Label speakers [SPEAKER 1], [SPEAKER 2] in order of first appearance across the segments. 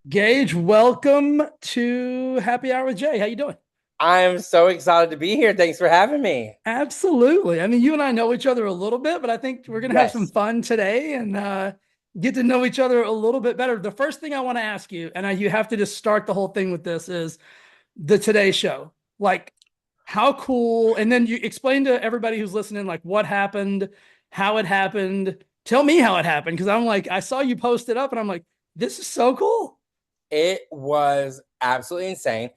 [SPEAKER 1] Gage, welcome to Happy Hour with Jay. How you doing?
[SPEAKER 2] I'm so excited to be here. Thanks for having me.
[SPEAKER 1] Absolutely. I mean, you and I know each other a little bit, but I think we're going to have some
[SPEAKER 2] Yes.
[SPEAKER 1] fun today and get to know each other a little bit better. The first thing I want to ask you, and you have to just start the whole thing with this, is the Today Show. Like, how cool? And then you explain to everybody who's listening, like, what happened, how it happened. Tell me how it happened, because I'm like, I saw you post it up, and I'm like, this is so cool.
[SPEAKER 2] It was absolutely insane.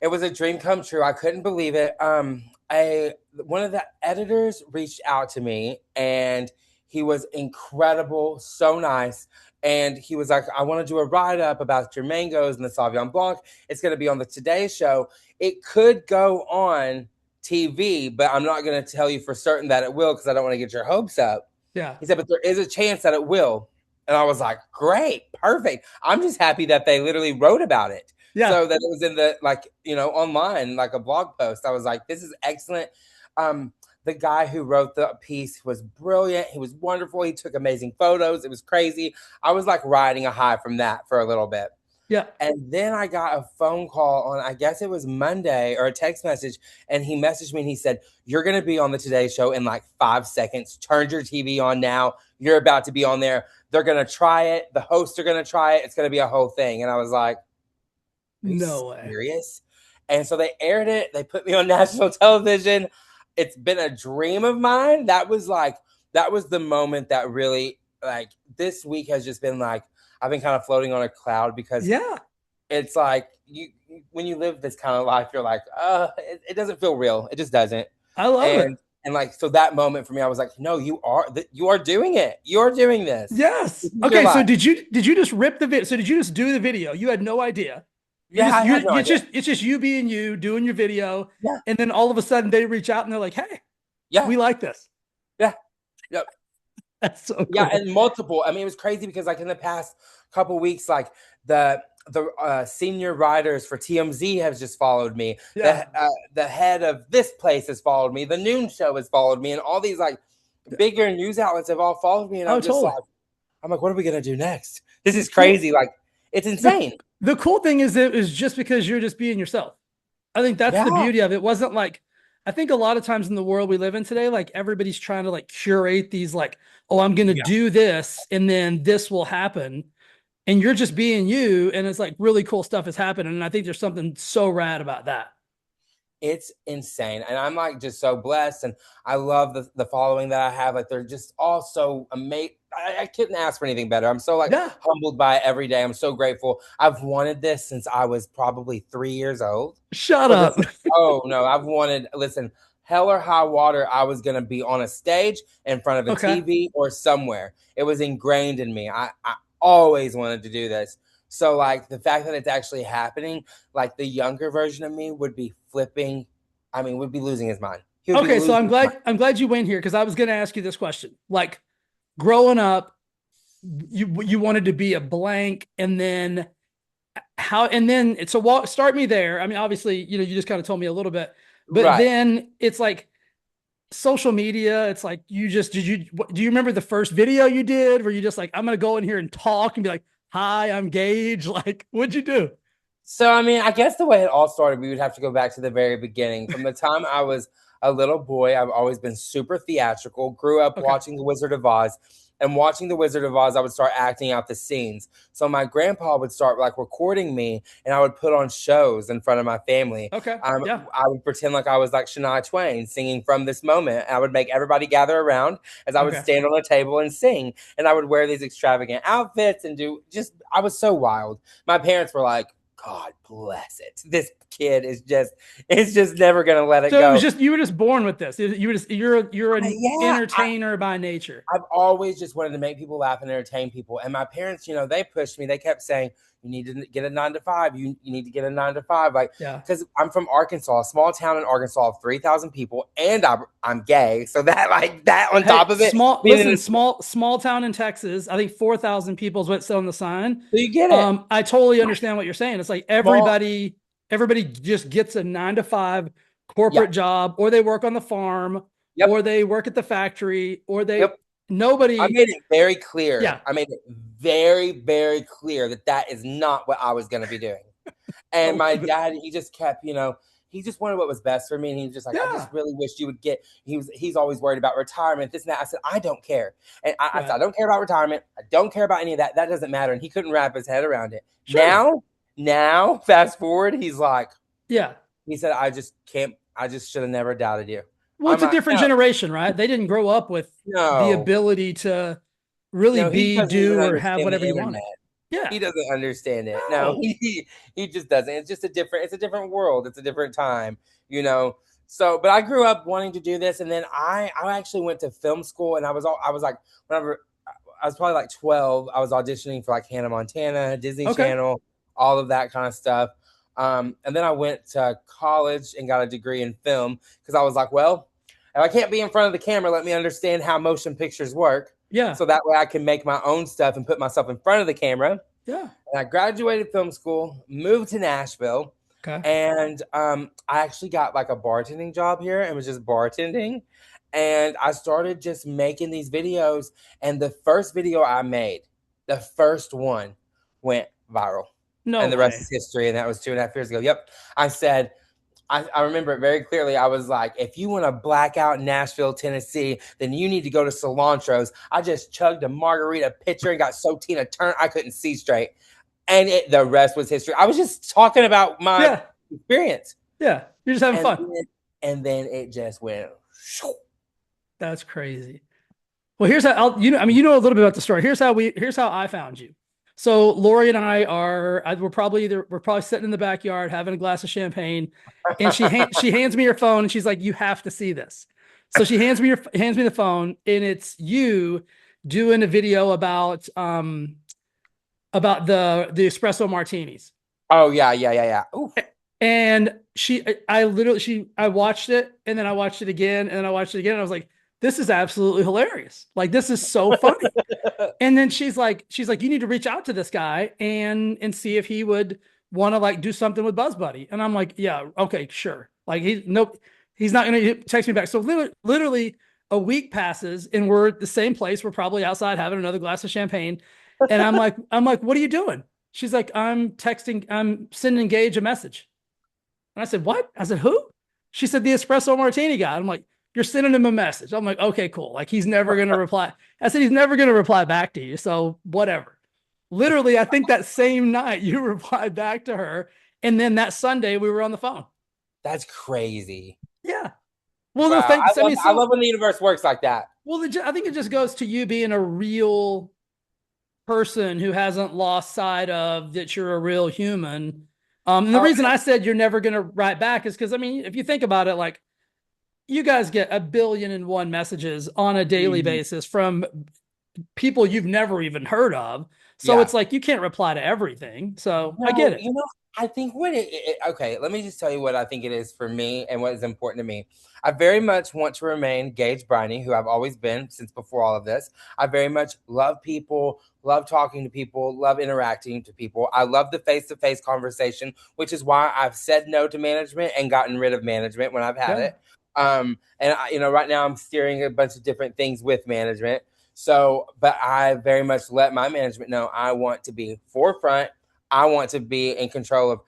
[SPEAKER 2] It was a dream come true. I couldn't believe it. I One of the editors reached out to me and he was incredible, so nice. And he was like, I want to do a write up about your mangoes and the Sauvignon Blanc. It's going to be on the Today Show. It could go on TV, but I'm not going to tell you for certain that it will because I don't want to get your hopes up.
[SPEAKER 1] Yeah.
[SPEAKER 2] He said, but there is a chance that it will. And I was like, great, perfect. I'm just happy that they literally wrote about it.
[SPEAKER 1] Yeah.
[SPEAKER 2] So that it was in the, like, online, like a blog post. I was like, this is excellent. Um, the guy who wrote the piece was brilliant. He was wonderful. He took amazing photos. It was crazy. I was like riding a high from that for a little bit.
[SPEAKER 1] Yeah.
[SPEAKER 2] And then I got a phone call on, I guess it was Monday, or a text message. And he messaged me and he said, you're going to be on the Today Show in like 5 seconds. Turn your TV on now. You're about to be on there. They're going to try it. The hosts are going to try it. It's going to be a whole thing. And I was like, are you
[SPEAKER 1] No way.
[SPEAKER 2] serious? And so they aired it. They put me on national television. It's been a dream of mine. That was the moment that really, like, this week has just been like, I've been kind of floating on a cloud because
[SPEAKER 1] Yeah.
[SPEAKER 2] it's like when you live this kind of life, you're like, it doesn't feel real. It just doesn't.
[SPEAKER 1] I love it.
[SPEAKER 2] And like, so that moment for me, I was like, no, you are doing it. You're doing this.
[SPEAKER 1] Yes.
[SPEAKER 2] This is your
[SPEAKER 1] Okay, so
[SPEAKER 2] life.
[SPEAKER 1] did you just rip the video? So did you just do the video? You had no idea. You
[SPEAKER 2] Yeah,
[SPEAKER 1] just
[SPEAKER 2] I had no
[SPEAKER 1] you
[SPEAKER 2] idea.
[SPEAKER 1] just it's just you being you doing your video,
[SPEAKER 2] Yeah,
[SPEAKER 1] and then all of a sudden they reach out and they're like, "Hey,
[SPEAKER 2] yeah,
[SPEAKER 1] we like this."
[SPEAKER 2] yeah, yeah.
[SPEAKER 1] That's so
[SPEAKER 2] Yeah,
[SPEAKER 1] cool.
[SPEAKER 2] and multiple. I mean, it was crazy because like in the past couple weeks, like the senior writers for TMZ has just followed me.
[SPEAKER 1] Yeah.
[SPEAKER 2] The head of this place has followed me. The Noon Show has followed me, and all these like bigger news outlets have all followed me. And
[SPEAKER 1] Oh, totally.
[SPEAKER 2] I'm like, what are we gonna do next? This is
[SPEAKER 1] Well,
[SPEAKER 2] crazy. Like, it's
[SPEAKER 1] the
[SPEAKER 2] insane.
[SPEAKER 1] the cool thing is that it was just because you're just being yourself. I think that's
[SPEAKER 2] Yeah,
[SPEAKER 1] the beauty of it. It wasn't like I think a lot of times in the world we live in today, like everybody's trying to like curate these like, oh, I'm gonna
[SPEAKER 2] yeah.
[SPEAKER 1] do this and then this will happen. And you're just being you, and it's like really cool stuff is happening. And I think there's something so rad about that.
[SPEAKER 2] It's insane. And I'm like just so blessed. And I love the following that I have. Like, they're just all so amazing. I couldn't ask for anything better. I'm so like
[SPEAKER 1] Yeah.
[SPEAKER 2] humbled by it every day. I'm so grateful. I've wanted this since I was probably 3 years old.
[SPEAKER 1] Shut
[SPEAKER 2] For this,
[SPEAKER 1] up.
[SPEAKER 2] oh no, listen, hell or high water, I was gonna be on a stage in front of a
[SPEAKER 1] Okay.
[SPEAKER 2] TV or somewhere. It was ingrained in me. I always wanted to do this. So like the fact that it's actually happening, like the younger version of me would be flipping. I mean, would be losing his mind. He would be
[SPEAKER 1] Okay, so
[SPEAKER 2] losing
[SPEAKER 1] I'm
[SPEAKER 2] his mind.
[SPEAKER 1] glad you went here because I was going to ask you this question. Like growing up, you wanted to be a blank, and then how? And then so start me there. I mean, obviously, you just kind of told me a little bit, but
[SPEAKER 2] Right.
[SPEAKER 1] then it's like social media. It's like you just do you remember the first video you did? Where you just like I'm going to go in here and talk and be like, "Hi, I'm Gage." Like, what'd you do?
[SPEAKER 2] So, I mean, I guess the way it all started, we would have to go back to the very beginning. From the time I was a little boy, I've always been super theatrical, grew up
[SPEAKER 1] Okay.
[SPEAKER 2] watching The Wizard of Oz. And watching The Wizard of Oz, I would start acting out the scenes. So my grandpa would start like recording me, and I would put on shows in front of my family.
[SPEAKER 1] Okay. Yeah.
[SPEAKER 2] I would pretend like I was like Shania Twain singing From This Moment. I would make everybody gather around as I would
[SPEAKER 1] Okay.
[SPEAKER 2] stand on a table and sing. And I would wear these extravagant outfits and do just, I was so wild. My parents were like, God bless it. This kid is just never gonna let it
[SPEAKER 1] So it was
[SPEAKER 2] go.
[SPEAKER 1] just you were just born with this. You're an
[SPEAKER 2] Yeah,
[SPEAKER 1] entertainer by nature.
[SPEAKER 2] I've always just wanted to make people laugh and entertain people. And my parents, they pushed me. They kept saying, you need to get a 9 to 5. You need to get a 9 to 5. Like,
[SPEAKER 1] Yeah.
[SPEAKER 2] because I'm from Arkansas, a small town in Arkansas of 3,000 people, and I'm gay. So that, like, that on
[SPEAKER 1] Hey,
[SPEAKER 2] top of it, being in
[SPEAKER 1] listen,
[SPEAKER 2] a,
[SPEAKER 1] small town in Texas. I think 4,000 people is what's on the sign.
[SPEAKER 2] so you get it.
[SPEAKER 1] I totally understand what you're saying. It's like
[SPEAKER 2] Small,
[SPEAKER 1] everybody just gets a 9 to 5
[SPEAKER 2] yeah,
[SPEAKER 1] corporate job, or they work on the farm,
[SPEAKER 2] yep,
[SPEAKER 1] or they work at the factory, or they
[SPEAKER 2] yep. I
[SPEAKER 1] nobody.
[SPEAKER 2] made it very clear.
[SPEAKER 1] Yeah.
[SPEAKER 2] I made it very, very clear that that is not what I was going to be doing. And my dad, he just kept, he just wanted what was best for me. And he was just like, I
[SPEAKER 1] Yeah.
[SPEAKER 2] just really wish you would get, he's always worried about retirement, this and that. I said, I don't care. And I said,
[SPEAKER 1] Right.
[SPEAKER 2] I don't care about retirement. I don't care about any of that. That doesn't matter. And he couldn't wrap his head around it.
[SPEAKER 1] Sure.
[SPEAKER 2] Now, fast forward, he's like,
[SPEAKER 1] Yeah.
[SPEAKER 2] he said, I just can't, I just should have never doubted you.
[SPEAKER 1] Well,
[SPEAKER 2] I'm
[SPEAKER 1] it's a
[SPEAKER 2] like,
[SPEAKER 1] different generation, right? They didn't grow up with the
[SPEAKER 2] no,
[SPEAKER 1] ability to really
[SPEAKER 2] no, he
[SPEAKER 1] be,
[SPEAKER 2] doesn't even
[SPEAKER 1] do, or have
[SPEAKER 2] understand the
[SPEAKER 1] whatever you
[SPEAKER 2] internet.
[SPEAKER 1] wanted. Yeah.
[SPEAKER 2] He doesn't understand it. No,
[SPEAKER 1] No.
[SPEAKER 2] he just doesn't. It's just it's a different world. It's a different time, you know. So, but I grew up wanting to do this, and then I actually went to film school, and I was like, whenever I was probably like 12, I was auditioning for like Hannah Montana, Disney
[SPEAKER 1] Okay.
[SPEAKER 2] Channel, all of that kind of stuff. And then I went to college and got a degree in film because I was like, well, if I can't be in front of the camera, let me understand how motion pictures work.
[SPEAKER 1] Yeah.
[SPEAKER 2] So that way I can make my own stuff and put myself in front of the camera.
[SPEAKER 1] Yeah.
[SPEAKER 2] And I graduated film school, moved to Nashville,
[SPEAKER 1] Okay.
[SPEAKER 2] and I actually got like a bartending job here and was just bartending. And I started just making these videos. And the first video I made, the first one, went viral.
[SPEAKER 1] No
[SPEAKER 2] And the rest
[SPEAKER 1] way.
[SPEAKER 2] is history. And that was 2.5 years ago. Yep. I said, I remember it very clearly. I was like, if you want to black out in Nashville, Tennessee, then you need to go to Cilantro's. I just chugged a margarita pitcher and got so Tina turned I couldn't see straight. And the rest was history. I was just talking about my
[SPEAKER 1] Yeah.
[SPEAKER 2] experience.
[SPEAKER 1] Yeah. You're just having
[SPEAKER 2] And
[SPEAKER 1] fun.
[SPEAKER 2] then, and then it just went.
[SPEAKER 1] That's crazy. Well, here's how I mean, you know a little bit about the story. Here's how I found you. So Lori and we're probably sitting in the backyard having a glass of champagne, and she hands me her phone and she's like, "You have to see this." So she hands me the phone, and it's you doing a video about the espresso martinis.
[SPEAKER 2] Oh yeah. Oof.
[SPEAKER 1] And I watched it, and then I watched it again, and then I watched it again, and I was like, this is absolutely hilarious. Like, this is so funny. And then she's like, you need to reach out to this guy and see if he would want to like do something with Buzz Buddy. And I'm like, yeah, okay, sure. Like he's not gonna text me back. So literally a week passes and we're at the same place. We're probably outside having another glass of champagne. And I'm like, what are you doing? She's like, I'm sending Gage a message. And I said, what? I said, who? She said, the espresso martini guy. I'm like, you're sending him a message. I'm like, okay, cool. Like, he's never going to reply. I said, he's never going to reply back to you. So whatever. Literally, I think that same night you replied back to her. And then that Sunday we were on the phone.
[SPEAKER 2] That's crazy.
[SPEAKER 1] Yeah. Well, no,
[SPEAKER 2] Wow.
[SPEAKER 1] thanks. I mean,
[SPEAKER 2] I love when the universe works like that.
[SPEAKER 1] well, I think it just goes to you being a real person who hasn't lost sight of that you're a real human. And the
[SPEAKER 2] Oh,
[SPEAKER 1] reason I said you're never going to write back is because, I mean, if you think about it, like, you guys get 1,000,000,001 messages on a daily basis from people you've never even heard of. So
[SPEAKER 2] yeah.
[SPEAKER 1] it's like you can't reply to everything. So I get
[SPEAKER 2] No,
[SPEAKER 1] it.
[SPEAKER 2] I think what okay, let me just tell you what I think it is for me and what is important to me. I very much want to remain Gage Briney, who I've always been since before all of this. I very much love people, love talking to people, love interacting to people. I love the face-to-face conversation, which is why I've said no to management and gotten rid of management when I've had
[SPEAKER 1] Yeah.
[SPEAKER 2] it. And right now I'm steering a bunch of different things with management. So, but I very much let my management know I want to be forefront. I want to be in control of,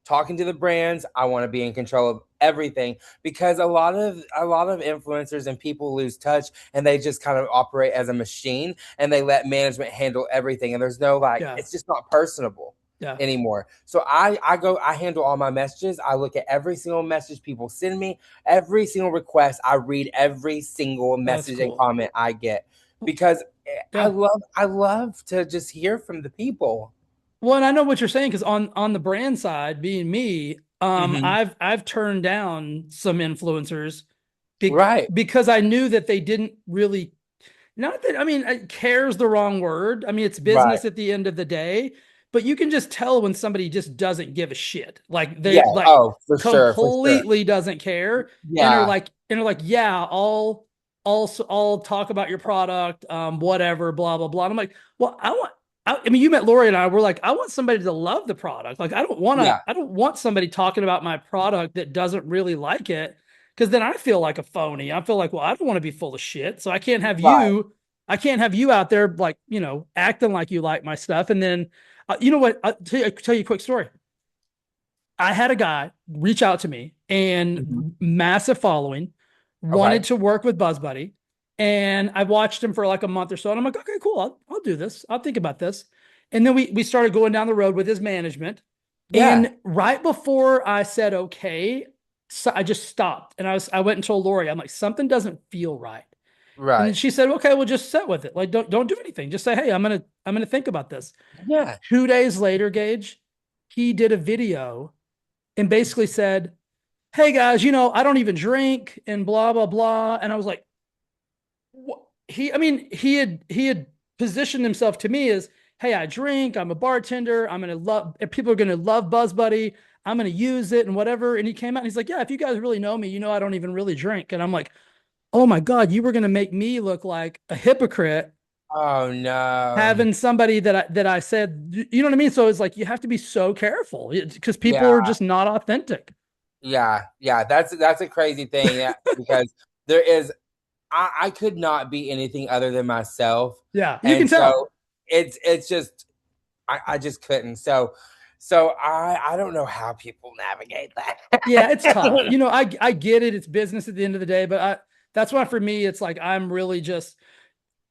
[SPEAKER 2] talking to the brands. I want to be in control of everything because a lot of influencers and people lose touch and they just kind of operate as a machine and they let management handle everything. And there's no
[SPEAKER 1] Yeah.
[SPEAKER 2] it's just not personable
[SPEAKER 1] Yeah.
[SPEAKER 2] anymore. So I handle all my messages. I look at every single message people send me, every single request. I read every single
[SPEAKER 1] That's
[SPEAKER 2] message and
[SPEAKER 1] cool.
[SPEAKER 2] comment I get because
[SPEAKER 1] Yeah.
[SPEAKER 2] I love to just hear from the people.
[SPEAKER 1] Well, and I know what you're saying because on the brand side, being me,
[SPEAKER 2] Hmm.
[SPEAKER 1] I've turned down some influencers
[SPEAKER 2] Right.
[SPEAKER 1] because I knew that they didn't really, not that, I mean, care is the wrong word. I mean, it's
[SPEAKER 2] Right.
[SPEAKER 1] business at the end of the day, but you can just tell when somebody just doesn't give a shit. Like
[SPEAKER 2] Yeah.
[SPEAKER 1] they like
[SPEAKER 2] Oh, for sure. For sure.
[SPEAKER 1] completely doesn't care
[SPEAKER 2] Yeah.
[SPEAKER 1] and are like, yeah, I'll talk about your product, whatever, blah, blah, blah. And I'm like, well, I mean, you met Lori and I were like, I want somebody to love the product. Like,
[SPEAKER 2] Yeah.
[SPEAKER 1] I don't want somebody talking about my product that doesn't really like it. Cause then I feel like a phony. I feel like, well, I don't want to be full of shit. So I can't have
[SPEAKER 2] Right.
[SPEAKER 1] you I can't have you out there like, acting like you like my stuff. And then, you know what? Tell you a quick story. I had a guy reach out to me
[SPEAKER 2] Mhm.
[SPEAKER 1] and massive following,
[SPEAKER 2] Okay.
[SPEAKER 1] wanted to work with BuzzBuddy. And I watched him for like a month or so. And I'm like, okay, cool. I'll do this. I'll think about this. And then we started going down the road with his management.
[SPEAKER 2] Yeah.
[SPEAKER 1] And right before I said, okay, so I just stopped and I went and told Lori, I'm like, something doesn't feel right. And then
[SPEAKER 2] Right.
[SPEAKER 1] she said, okay, well, just sit with it. Like, don't do anything. Just say, hey, I'm gonna think about this.
[SPEAKER 2] Yeah.
[SPEAKER 1] 2 days later, Gage, he did a video and basically said, hey guys, I don't even drink and blah blah blah. And I was like, what? He had positioned himself to me as, hey, I drink, I'm a bartender, I'm gonna love, people are gonna love Buzz Buddy, I'm gonna use it and whatever. And he came out and he's like, yeah, if you guys really know me, I don't even really drink. And I'm like, oh my God, you were gonna make me look like a hypocrite
[SPEAKER 2] Oh no.
[SPEAKER 1] having somebody that I said, you know what I mean? So it's like you have to be so careful because people
[SPEAKER 2] Yeah.
[SPEAKER 1] are just not authentic.
[SPEAKER 2] Yeah. Yeah. That's a crazy thing. Yeah, because there is I could not be anything other than myself.
[SPEAKER 1] Yeah, you can
[SPEAKER 2] And
[SPEAKER 1] tell.
[SPEAKER 2] so it's just I just couldn't. So I don't know how people navigate
[SPEAKER 1] Yeah, it's tough.
[SPEAKER 2] that.
[SPEAKER 1] I get it. It's business at the end of the day, but that's why for me it's like I'm really just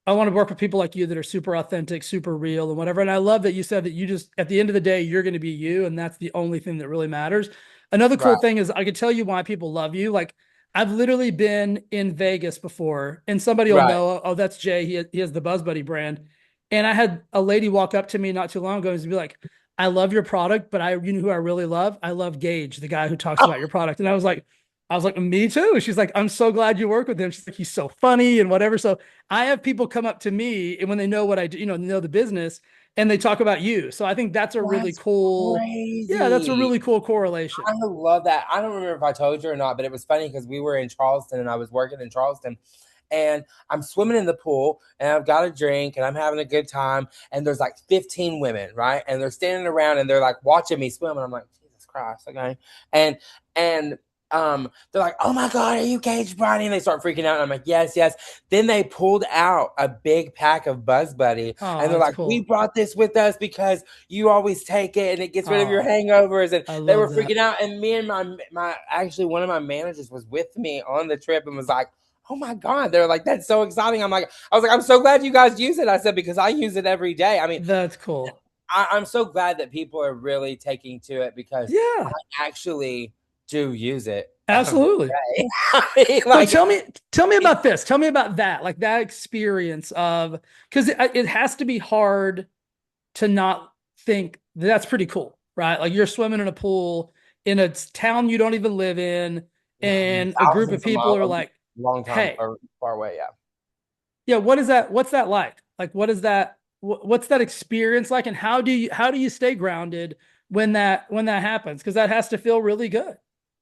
[SPEAKER 1] I want to work with people like you that are super authentic, super real, and whatever. And I love that you said that you just, at the end of the day, you're going to be you. And that's the only thing that really matters. Another cool
[SPEAKER 2] Right.
[SPEAKER 1] thing is I could tell you why people love you. Like, I've literally been in Vegas before, and somebody will
[SPEAKER 2] Right.
[SPEAKER 1] know, oh, that's Jay. He has the Buzz Buddy brand. And I had a lady walk up to me not too long ago and be like, I love your product, but you know who I really love? I love Gage, the guy who talks
[SPEAKER 2] Oh,
[SPEAKER 1] about your product. And I was like, me too. She's like, I'm so glad you work with him. She's like, he's so funny and whatever. So I have people come up to me and when they know what I do, know the business and they talk about you. So I think that's a really
[SPEAKER 2] that's
[SPEAKER 1] cool, yeah, that's a
[SPEAKER 2] crazy.
[SPEAKER 1] really cool correlation.
[SPEAKER 2] I love that. I don't remember if I told you or not, but it was funny because we were in Charleston and I was working in Charleston and I'm swimming in the pool and I've got a drink and I'm having a good time. And there's like 15 women, right? And they're standing around and they're like watching me swim. And I'm like, Jesus Christ, okay. And and they're like, oh my God, are you Gage Briney? And they start freaking out. And I'm like, yes, yes. Then they pulled out a big pack of Buzz Buddy
[SPEAKER 1] Oh,
[SPEAKER 2] and they're
[SPEAKER 1] that's
[SPEAKER 2] like, we
[SPEAKER 1] cool.
[SPEAKER 2] brought this with us because you always take it and it gets rid of your
[SPEAKER 1] Oh,
[SPEAKER 2] hangovers. And
[SPEAKER 1] I
[SPEAKER 2] they were
[SPEAKER 1] love that.
[SPEAKER 2] freaking out. And me and my actually one of my managers was with me on the trip and was like, oh my God. They're like, that's so exciting. I was like, I'm so glad you guys use it. I said, because I use it every day. I mean,
[SPEAKER 1] That's cool.
[SPEAKER 2] I'm so glad that people are really taking to it because I
[SPEAKER 1] Yeah,
[SPEAKER 2] actually do use it every
[SPEAKER 1] absolutely.
[SPEAKER 2] day. I mean,
[SPEAKER 1] So
[SPEAKER 2] like,
[SPEAKER 1] tell me about this. Tell me about that. Like that experience of, because it has to be hard to not think that's pretty cool, right? Like you're swimming in a pool in a town you don't even live in,
[SPEAKER 2] yeah,
[SPEAKER 1] and a group of
[SPEAKER 2] thousands of
[SPEAKER 1] people
[SPEAKER 2] miles,
[SPEAKER 1] are
[SPEAKER 2] a
[SPEAKER 1] like,
[SPEAKER 2] long time
[SPEAKER 1] "Hey,
[SPEAKER 2] far away. Yeah.
[SPEAKER 1] yeah, what is that? What's that like? Like, what is that? What's that experience like? And how do you stay grounded when that happens? Because that has to feel really good.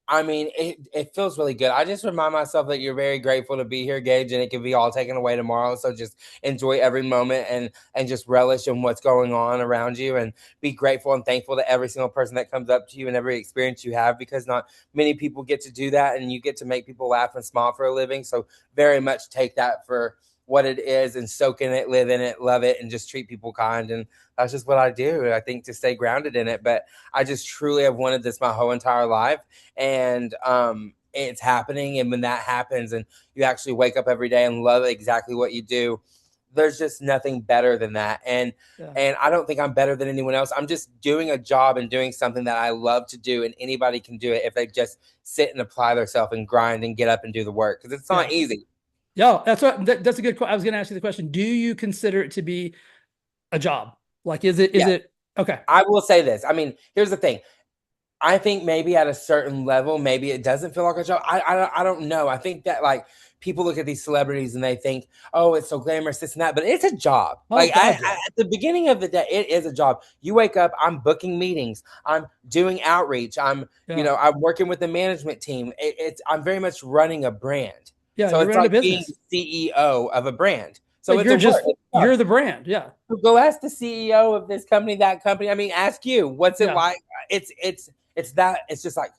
[SPEAKER 2] I mean, it feels really good. I just remind myself that you're very grateful to be here, Gage, and it can be all taken away tomorrow. So just enjoy every moment and just relish in what's going on around you and be grateful and thankful to every single person that comes up to you and every experience you have because not many people get to do that and you get to make people laugh and smile for a living. So very much take that for what it is and soak in it, live in it, love it, and just treat people kind. And that's just what I do. I think to stay grounded in it. But I just truly have wanted this my whole entire life and it's happening. And when that happens and you actually wake up every day and love exactly what you do, there's just nothing better than that. and
[SPEAKER 1] Yeah,
[SPEAKER 2] and I don't think I'm better than anyone else. I'm just doing a job and doing something that I love to do, and anybody can do it if they just sit and apply themselves and grind and get up and do the work because it's not
[SPEAKER 1] yeah,
[SPEAKER 2] easy.
[SPEAKER 1] yeah. That's a good. I was going to ask you the question. Do you consider it to be a job? Like, is it? Is
[SPEAKER 2] Yeah,
[SPEAKER 1] it okay?
[SPEAKER 2] I will say this. I mean, here's the thing. I think maybe at a certain level, maybe it doesn't feel like a job. I don't know. I think that like people look at these celebrities and they think, oh, it's so glamorous, this and that, but it's a job.
[SPEAKER 1] Oh
[SPEAKER 2] Like
[SPEAKER 1] God, yeah,
[SPEAKER 2] at the beginning of the day, it is a job. You wake up, I'm booking meetings, I'm doing outreach,
[SPEAKER 1] yeah,
[SPEAKER 2] I'm working with the management team. I'm very much running a brand.
[SPEAKER 1] yeah.
[SPEAKER 2] So
[SPEAKER 1] You're
[SPEAKER 2] it's
[SPEAKER 1] running a
[SPEAKER 2] like being the
[SPEAKER 1] business,
[SPEAKER 2] CEO of a brand. So
[SPEAKER 1] but
[SPEAKER 2] it's a work. It's tough.
[SPEAKER 1] you're the brand. Yeah,
[SPEAKER 2] Go ask the CEO of this company, that company. I mean, ask you, what's it
[SPEAKER 1] yeah,
[SPEAKER 2] like? It's that. It's just like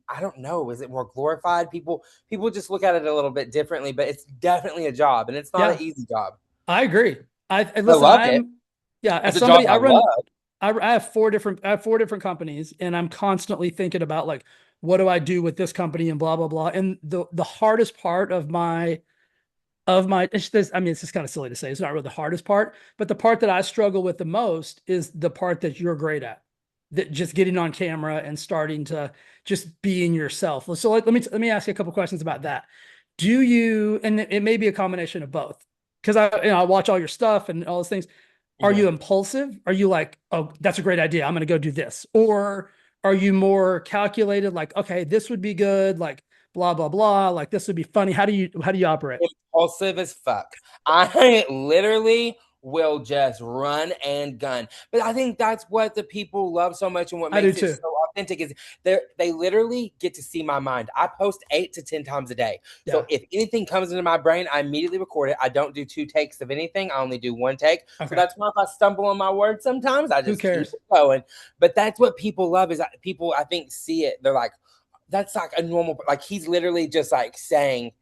[SPEAKER 2] I don't know. Is it more glorified? People just look at it a little bit differently, but it's definitely a job, and it's not an
[SPEAKER 1] yeah.
[SPEAKER 2] easy job.
[SPEAKER 1] I agree.
[SPEAKER 2] I
[SPEAKER 1] Listen,
[SPEAKER 2] loved it.
[SPEAKER 1] yeah, as
[SPEAKER 2] It's a job
[SPEAKER 1] somebody,
[SPEAKER 2] I love.
[SPEAKER 1] I have four different companies, and I'm constantly thinking about like, what do I do with this company and blah, blah, blah. And the hardest part it's this, I mean, it's just kind of silly to say. It's not really the hardest part, but the part that I struggle with the most is the part that you're great at. That just getting on camera and starting to just being yourself. So let me ask you a couple questions about that. Do you, and it may be a combination of both, because I watch all your stuff and all those things. Are
[SPEAKER 2] Yeah.
[SPEAKER 1] you impulsive? Are you like, oh, that's a great idea, I'm going to go do this? Or are you more calculated, like, okay, this would be good, like blah blah blah, like this would be funny? How do you operate?
[SPEAKER 2] Impulsive as fuck. I literally will just run and gun. But I think that's what the people love so much and what
[SPEAKER 1] I do
[SPEAKER 2] makes it
[SPEAKER 1] too.
[SPEAKER 2] so authentic is they literally get to see my mind. I post 8 to 10 times a day. So
[SPEAKER 1] Yeah.
[SPEAKER 2] if anything comes into my brain, I immediately record it. I don't do 2 takes of anything. I only do 1 take. So
[SPEAKER 1] Okay.
[SPEAKER 2] that's why if I stumble on my words sometimes, I
[SPEAKER 1] Who
[SPEAKER 2] just keep
[SPEAKER 1] cares?
[SPEAKER 2] it going. But that's what people love is that people I think see it. They're like, that's like a normal like he's literally just like saying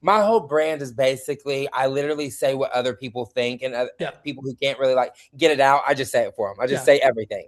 [SPEAKER 2] my whole brand is basically I literally say what other people think and
[SPEAKER 1] Yeah.
[SPEAKER 2] people who can't really like get it out. I just say it for them. I just
[SPEAKER 1] Yeah.
[SPEAKER 2] say everything.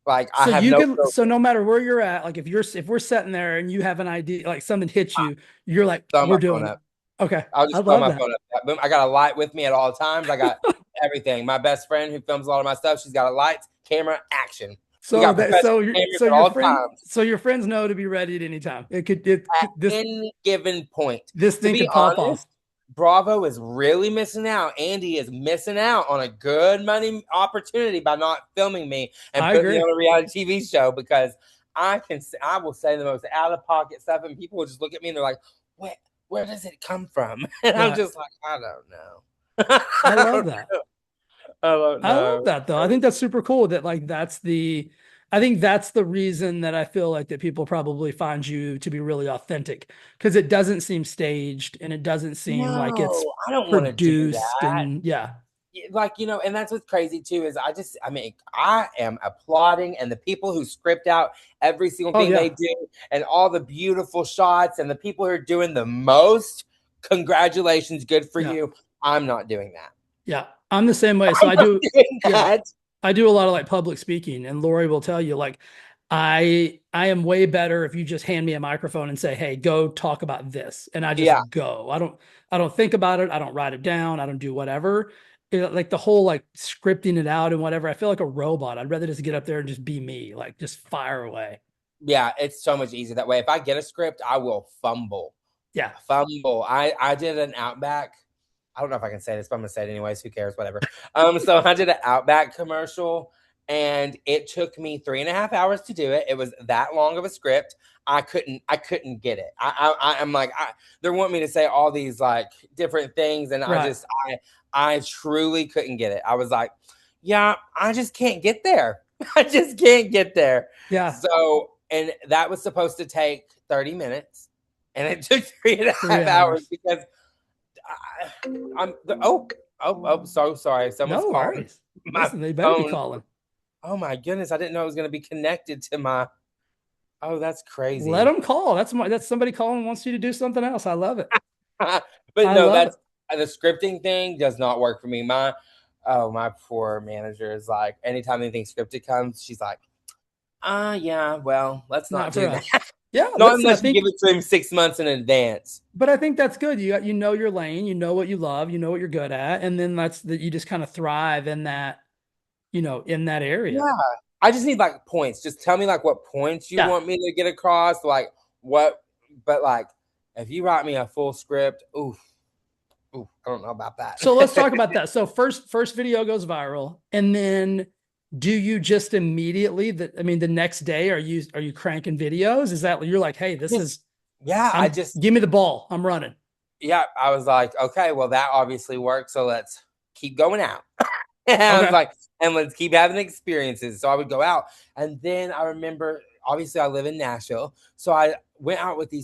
[SPEAKER 2] Like I
[SPEAKER 1] So
[SPEAKER 2] have
[SPEAKER 1] you
[SPEAKER 2] no
[SPEAKER 1] can, so
[SPEAKER 2] filter.
[SPEAKER 1] no matter where you're at, like if we're sitting there and you have an idea, like something hits you, you're like,
[SPEAKER 2] Throw my
[SPEAKER 1] we're
[SPEAKER 2] phone
[SPEAKER 1] doing it.
[SPEAKER 2] up.
[SPEAKER 1] Okay.
[SPEAKER 2] I'll
[SPEAKER 1] I
[SPEAKER 2] just throw
[SPEAKER 1] love
[SPEAKER 2] my
[SPEAKER 1] that.
[SPEAKER 2] phone up. Boom. I got a light with me at all times. I got everything. My best friend who films a lot of my stuff, she's got a lights, camera, action. We got professional cameras at all times
[SPEAKER 1] So your friends know to be ready at any time.
[SPEAKER 2] at any given point.
[SPEAKER 1] This
[SPEAKER 2] To
[SPEAKER 1] thing
[SPEAKER 2] be
[SPEAKER 1] could pop off.
[SPEAKER 2] honest, Bravo is really missing out. Andy is missing out on a good money opportunity by not filming me and
[SPEAKER 1] I
[SPEAKER 2] putting me
[SPEAKER 1] agree.
[SPEAKER 2] on a reality TV show because I will say the most out of pocket stuff and people will just look at me and they're like, where does it come from? And I'm
[SPEAKER 1] Right.
[SPEAKER 2] just like, I don't know.
[SPEAKER 1] I
[SPEAKER 2] I
[SPEAKER 1] love
[SPEAKER 2] don't
[SPEAKER 1] that.
[SPEAKER 2] know. I don't
[SPEAKER 1] I love
[SPEAKER 2] know.
[SPEAKER 1] that though. I think that's super cool that like I think that's the reason that I feel like that people probably find you to be really authentic because it doesn't seem staged and it doesn't seem like it's
[SPEAKER 2] No, I don't want to do
[SPEAKER 1] produced
[SPEAKER 2] that.
[SPEAKER 1] and yeah.
[SPEAKER 2] Like and that's what's crazy too is I mean I am applauding and the people who script out every single
[SPEAKER 1] Oh
[SPEAKER 2] thing they
[SPEAKER 1] yeah.
[SPEAKER 2] do and all the beautiful shots and the people who are doing the most, congratulations, good for
[SPEAKER 1] Yeah.
[SPEAKER 2] you. I'm not doing that.
[SPEAKER 1] Yeah. I'm the same way. So
[SPEAKER 2] I'm not doing
[SPEAKER 1] yeah,
[SPEAKER 2] that.
[SPEAKER 1] I do a lot of like public speaking, and Lori will tell you like I am way better if you just hand me a microphone and say, "Hey, go talk about this," and I
[SPEAKER 2] Yeah,
[SPEAKER 1] just go. I don't think about it. I don't write it down. I don't do whatever. Like the whole like scripting it out and whatever. I feel like a robot. I'd rather just get up there and just be me, like just fire away.
[SPEAKER 2] yeah, it's so much easier that way. If I get a script, I will
[SPEAKER 1] Yeah.
[SPEAKER 2] fumble. I did an Outback. I don't know if I can say this, but I'm gonna say it anyways. Who cares? Whatever. So I did an Outback commercial, and it took me 3.5 hours to do it. It was that long of a script. I couldn't get it. I'm like, they want me to say all these like different things, and
[SPEAKER 1] Right.
[SPEAKER 2] I truly couldn't get it. I was like, yeah, I just can't get there. I just can't get there.
[SPEAKER 1] Yeah.
[SPEAKER 2] So, and that was supposed to take 30 minutes and it took three and a
[SPEAKER 1] Three
[SPEAKER 2] half hours
[SPEAKER 1] hours.
[SPEAKER 2] because so sorry. Someone's
[SPEAKER 1] No
[SPEAKER 2] calling
[SPEAKER 1] worries.
[SPEAKER 2] my
[SPEAKER 1] Listen, they better be
[SPEAKER 2] phone.
[SPEAKER 1] calling.
[SPEAKER 2] Oh my goodness. I didn't know it was going to be connected to my, oh, that's
[SPEAKER 1] Let
[SPEAKER 2] crazy.
[SPEAKER 1] them call. That's somebody calling wants you to do something else. I love it.
[SPEAKER 2] But
[SPEAKER 1] I
[SPEAKER 2] no,
[SPEAKER 1] love it.
[SPEAKER 2] that's the scripting thing does not work for me. My poor manager is like, anytime anything scripted comes, she's like, yeah, well, let's not
[SPEAKER 1] Not for
[SPEAKER 2] do
[SPEAKER 1] us.
[SPEAKER 2] that.
[SPEAKER 1] Yeah,
[SPEAKER 2] Not
[SPEAKER 1] listen,
[SPEAKER 2] unless you give it to him 6 months in advance.
[SPEAKER 1] but I think that's good. You know your lane, you know what you love, you know what you're good at, and then that's that you just kind of thrive in that, in that area.
[SPEAKER 2] Yeah. I just need like points. Just tell me like what points you
[SPEAKER 1] Yeah.
[SPEAKER 2] want me to get across. Like what, but like if you write me a full script, oof, I don't know about that.
[SPEAKER 1] So let's talk about that. So first video goes viral, and then do you just immediately the next day are you cranking videos? Is that you're like, hey, this
[SPEAKER 2] Just
[SPEAKER 1] is
[SPEAKER 2] yeah,
[SPEAKER 1] I'm give me the ball. I'm running.
[SPEAKER 2] yeah, I was like, okay, well that obviously worked. So let's keep going out. And I was
[SPEAKER 1] Okay.
[SPEAKER 2] like, and let's keep having experiences. So I would go out. And then I remember, obviously, I live in Nashville. So I went out with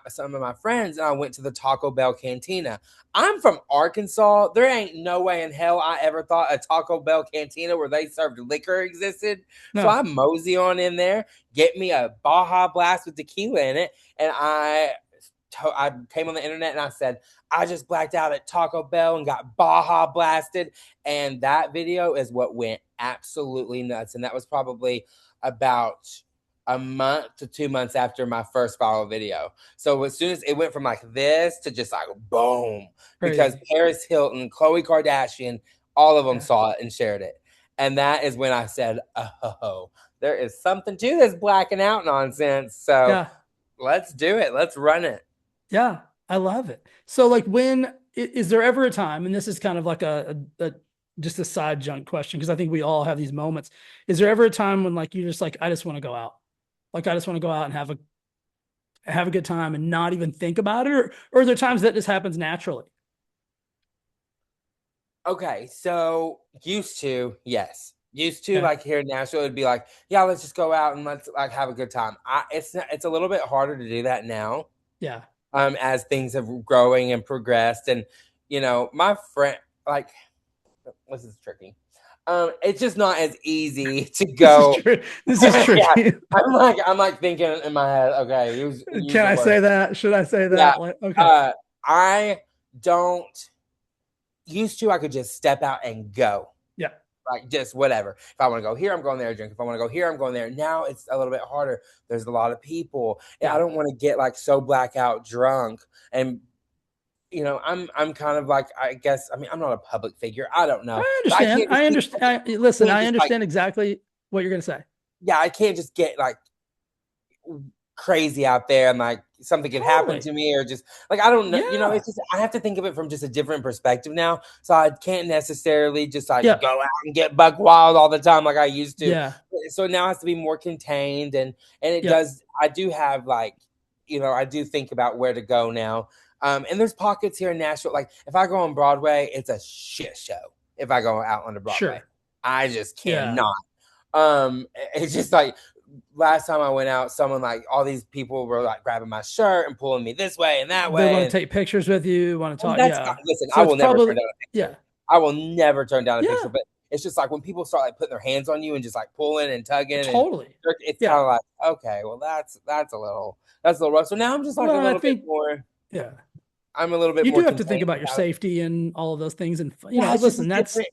[SPEAKER 2] some of my friends and I went to the Taco Bell cantina. I'm from Arkansas. There ain't no way in hell I ever thought a Taco Bell cantina where they served liquor existed. So
[SPEAKER 1] No.
[SPEAKER 2] I mosey on in there, get me a Baja Blast with tequila in it, and I I came on the internet and I said, I just blacked out at Taco Bell and got Baja blasted. And that video is what went absolutely nuts. And that was probably about a month to 2 months after my first viral video. So as soon as it went from like this to just like boom, because
[SPEAKER 1] Crazy.
[SPEAKER 2] Paris Hilton, Khloe Kardashian, all of them
[SPEAKER 1] Yeah.
[SPEAKER 2] saw it and shared it. And that is when I said, oh, there is something to this blacking out nonsense. So
[SPEAKER 1] Yeah.
[SPEAKER 2] let's do it. Let's run it.
[SPEAKER 1] Yeah. I love it. So like is there ever a time, and this is kind of like a just a side junk question, because I think we all have these moments. Is there ever a time when like you just like, I just want to go out? Like I just want to go out and have a good time and not even think about it? Or are there times that just happens naturally?
[SPEAKER 2] Okay, so used to, yes. Used to
[SPEAKER 1] Okay.
[SPEAKER 2] like here in Nashville, it'd be like, yeah, let's just go out and let's like have a good time. It's a little bit harder to do that now,
[SPEAKER 1] Yeah.
[SPEAKER 2] as things have growing and progressed. And my friend, like, this is tricky. It's just not as easy to
[SPEAKER 1] This is
[SPEAKER 2] go.
[SPEAKER 1] true. This is
[SPEAKER 2] Yeah,
[SPEAKER 1] tricky.
[SPEAKER 2] I'm like thinking in my head, okay, use
[SPEAKER 1] Can
[SPEAKER 2] the
[SPEAKER 1] I
[SPEAKER 2] word.
[SPEAKER 1] say that? Should I say
[SPEAKER 2] Yeah.
[SPEAKER 1] that? Like, okay.
[SPEAKER 2] Uh I don't used to I could just step out and go.
[SPEAKER 1] Yeah.
[SPEAKER 2] Like just whatever. If I want to go here, I'm going there to drink. If I want to go here, I'm going there. Now it's a little bit harder. There's a lot of people. I
[SPEAKER 1] Yeah.
[SPEAKER 2] don't want to get like so blackout drunk. And I'm kind of like, I guess, I mean, I'm not a public figure. I don't know.
[SPEAKER 1] I
[SPEAKER 2] But I
[SPEAKER 1] understand.
[SPEAKER 2] can't just
[SPEAKER 1] I
[SPEAKER 2] keep
[SPEAKER 1] understand. Listen,
[SPEAKER 2] can't
[SPEAKER 1] I
[SPEAKER 2] just like,
[SPEAKER 1] understand exactly what you're going to say.
[SPEAKER 2] yeah, I can't just get like crazy out there and like something could happen
[SPEAKER 1] Totally.
[SPEAKER 2] to me or just like I don't know,
[SPEAKER 1] Yeah.
[SPEAKER 2] it's just I have to think of it from just a different perspective now. So I can't necessarily just like
[SPEAKER 1] Yeah.
[SPEAKER 2] go out and get buck wild all the time like I used to.
[SPEAKER 1] Yeah.
[SPEAKER 2] So now it has to be more contained and it
[SPEAKER 1] Yep.
[SPEAKER 2] does I do have like I do think about where to go now. And there's pockets here in Nashville. Like if I go on Broadway, it's a shit show. If I go out on the Broadway,
[SPEAKER 1] Sure.
[SPEAKER 2] I just
[SPEAKER 1] Yeah.
[SPEAKER 2] cannot. It's just like last time I went out, someone like all these people were like grabbing my shirt and pulling me this way and that
[SPEAKER 1] They
[SPEAKER 2] way,
[SPEAKER 1] want to
[SPEAKER 2] and
[SPEAKER 1] take pictures with you, want to talk.
[SPEAKER 2] that's fine.
[SPEAKER 1] Yeah.
[SPEAKER 2] Listen,
[SPEAKER 1] So
[SPEAKER 2] I
[SPEAKER 1] it's
[SPEAKER 2] will never turn
[SPEAKER 1] probably,
[SPEAKER 2] down a
[SPEAKER 1] yeah.
[SPEAKER 2] picture. I will never turn down a picture,
[SPEAKER 1] Yeah.
[SPEAKER 2] but it's just like when people start like putting their hands on you and just like pulling and tugging and
[SPEAKER 1] Totally.
[SPEAKER 2] it's kind
[SPEAKER 1] Yeah.
[SPEAKER 2] of like okay, well that's a little rough. So now I'm just like
[SPEAKER 1] Well,
[SPEAKER 2] a
[SPEAKER 1] and I
[SPEAKER 2] little bit
[SPEAKER 1] think,
[SPEAKER 2] more.
[SPEAKER 1] yeah,
[SPEAKER 2] I'm a little bit
[SPEAKER 1] you
[SPEAKER 2] more
[SPEAKER 1] do have to think
[SPEAKER 2] contained
[SPEAKER 1] about your
[SPEAKER 2] about it.
[SPEAKER 1] safety and all of those things. And,
[SPEAKER 2] Yeah, it's just a
[SPEAKER 1] listen, that's,
[SPEAKER 2] different.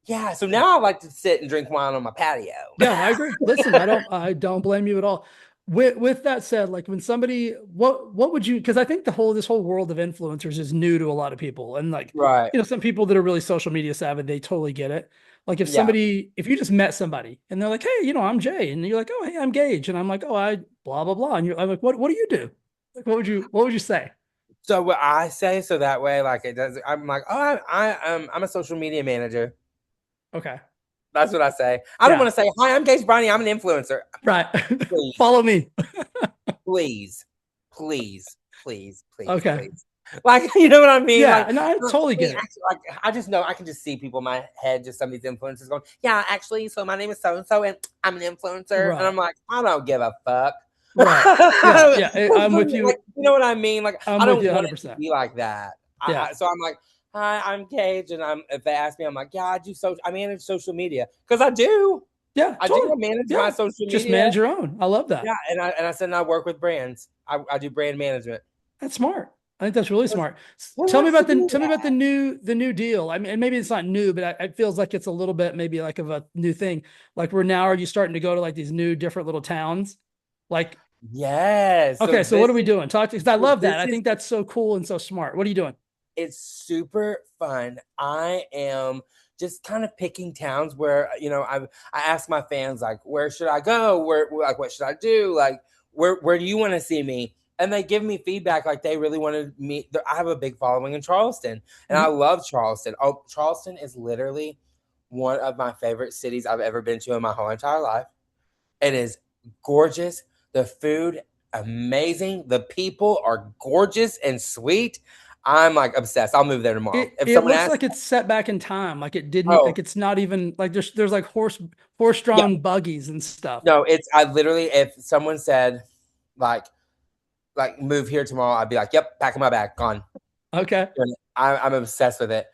[SPEAKER 2] Yeah, so
[SPEAKER 1] yeah.
[SPEAKER 2] now I like to sit and drink wine on my patio.
[SPEAKER 1] Yeah, I agree. Listen, I don't blame you at all. With that said, like when somebody, what would you? Because I think this whole world of influencers is new to a lot of people, and like
[SPEAKER 2] Right.
[SPEAKER 1] some people that are really social media savvy, they totally get it. Like
[SPEAKER 2] Yeah.
[SPEAKER 1] if you just met somebody and they're like, hey, I'm Jay, and you're like, oh, hey, I'm Gage, and I'm like, oh, I blah blah blah, and I'm like, what do you do? Like, what would you say?
[SPEAKER 2] So what I say, so that way, like it does. I'm like, oh, I'm a social media manager.
[SPEAKER 1] Okay,
[SPEAKER 2] That's what I say. I don't want
[SPEAKER 1] yeah,
[SPEAKER 2] to say, hi, I'm Gage Briney. I'm an influencer.
[SPEAKER 1] right.
[SPEAKER 2] Please,
[SPEAKER 1] Follow me.
[SPEAKER 2] please, please, please, please,
[SPEAKER 1] Okay,
[SPEAKER 2] please. Like, you know what I mean?
[SPEAKER 1] yeah,
[SPEAKER 2] Like,
[SPEAKER 1] and I totally get it.
[SPEAKER 2] like I just know I can just see people in my head, just some of these influencers going, yeah, actually, so my name is so and so, and I'm an influencer, and I'm
[SPEAKER 1] Right,
[SPEAKER 2] like, I don't give a fuck.
[SPEAKER 1] right. Yeah, yeah. I'm with
[SPEAKER 2] Like,
[SPEAKER 1] you.
[SPEAKER 2] you know what I mean? Like,
[SPEAKER 1] I'm
[SPEAKER 2] I
[SPEAKER 1] with
[SPEAKER 2] don't
[SPEAKER 1] you
[SPEAKER 2] want it to
[SPEAKER 1] 100%.
[SPEAKER 2] be like that.
[SPEAKER 1] Yeah,
[SPEAKER 2] So I'm like, hi, I'm Gage, and if they ask me, I'm like, yeah, I manage social media because I do.
[SPEAKER 1] yeah,
[SPEAKER 2] I do.
[SPEAKER 1] totally.
[SPEAKER 2] I manage my
[SPEAKER 1] Yeah,
[SPEAKER 2] social
[SPEAKER 1] just
[SPEAKER 2] media.
[SPEAKER 1] manage your own. I love
[SPEAKER 2] Yeah,
[SPEAKER 1] that.
[SPEAKER 2] and I said I work with brands. I do brand management.
[SPEAKER 1] That's smart. I think that's really smart.
[SPEAKER 2] Who
[SPEAKER 1] Tell me
[SPEAKER 2] wants to
[SPEAKER 1] about the
[SPEAKER 2] do
[SPEAKER 1] tell me about
[SPEAKER 2] that?
[SPEAKER 1] the new deal. I mean, and maybe it's not new, but it feels like it's a little bit maybe like of a new thing. Like where now are you starting to go to like these new different little towns? Like,
[SPEAKER 2] Yes.
[SPEAKER 1] okay, so what are we doing? Talk to because I love that.
[SPEAKER 2] This
[SPEAKER 1] I
[SPEAKER 2] is
[SPEAKER 1] think that's so cool and so smart. What are you doing?
[SPEAKER 2] it's super fun. I am just kind of picking towns where I ask my fans like, where should I go? Where like what should I do? Like where do you want to see me? And they give me feedback like they really wanted me. I have a big following in Charleston, and I
[SPEAKER 1] Mhm.
[SPEAKER 2] love Charleston. Oh, Charleston is literally one of my favorite cities I've ever been to in my whole entire life. It is gorgeous. The food, amazing. The people are gorgeous and sweet. I'm like obsessed. I'll move there tomorrow.
[SPEAKER 1] It
[SPEAKER 2] If
[SPEAKER 1] it
[SPEAKER 2] someone
[SPEAKER 1] looks
[SPEAKER 2] asks,
[SPEAKER 1] like it's set back in time. Like it didn't
[SPEAKER 2] oh,
[SPEAKER 1] like it's not even like there's like
[SPEAKER 2] yeah,
[SPEAKER 1] horse-drawn buggies and stuff.
[SPEAKER 2] no, I literally, if someone said, like, move here tomorrow, I'd be like, yep, packing my bag, gone.
[SPEAKER 1] Okay.
[SPEAKER 2] I'm obsessed with it.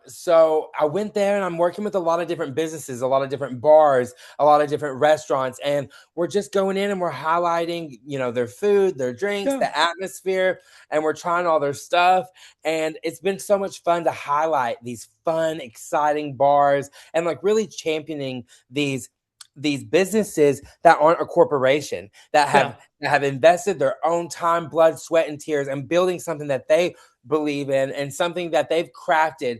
[SPEAKER 2] So I went there and I'm working with a lot of different businesses, a lot of different bars, a lot of different restaurants, and we're just going in and we're highlighting, their food, their drinks,
[SPEAKER 1] Yeah.
[SPEAKER 2] the atmosphere, and we're trying all their stuff. And it's been so much fun to highlight these fun, exciting bars and like really championing these businesses that aren't a corporation that
[SPEAKER 1] Yeah.
[SPEAKER 2] have invested their own time, blood, sweat, and tears and building something that they believe in and something that they've crafted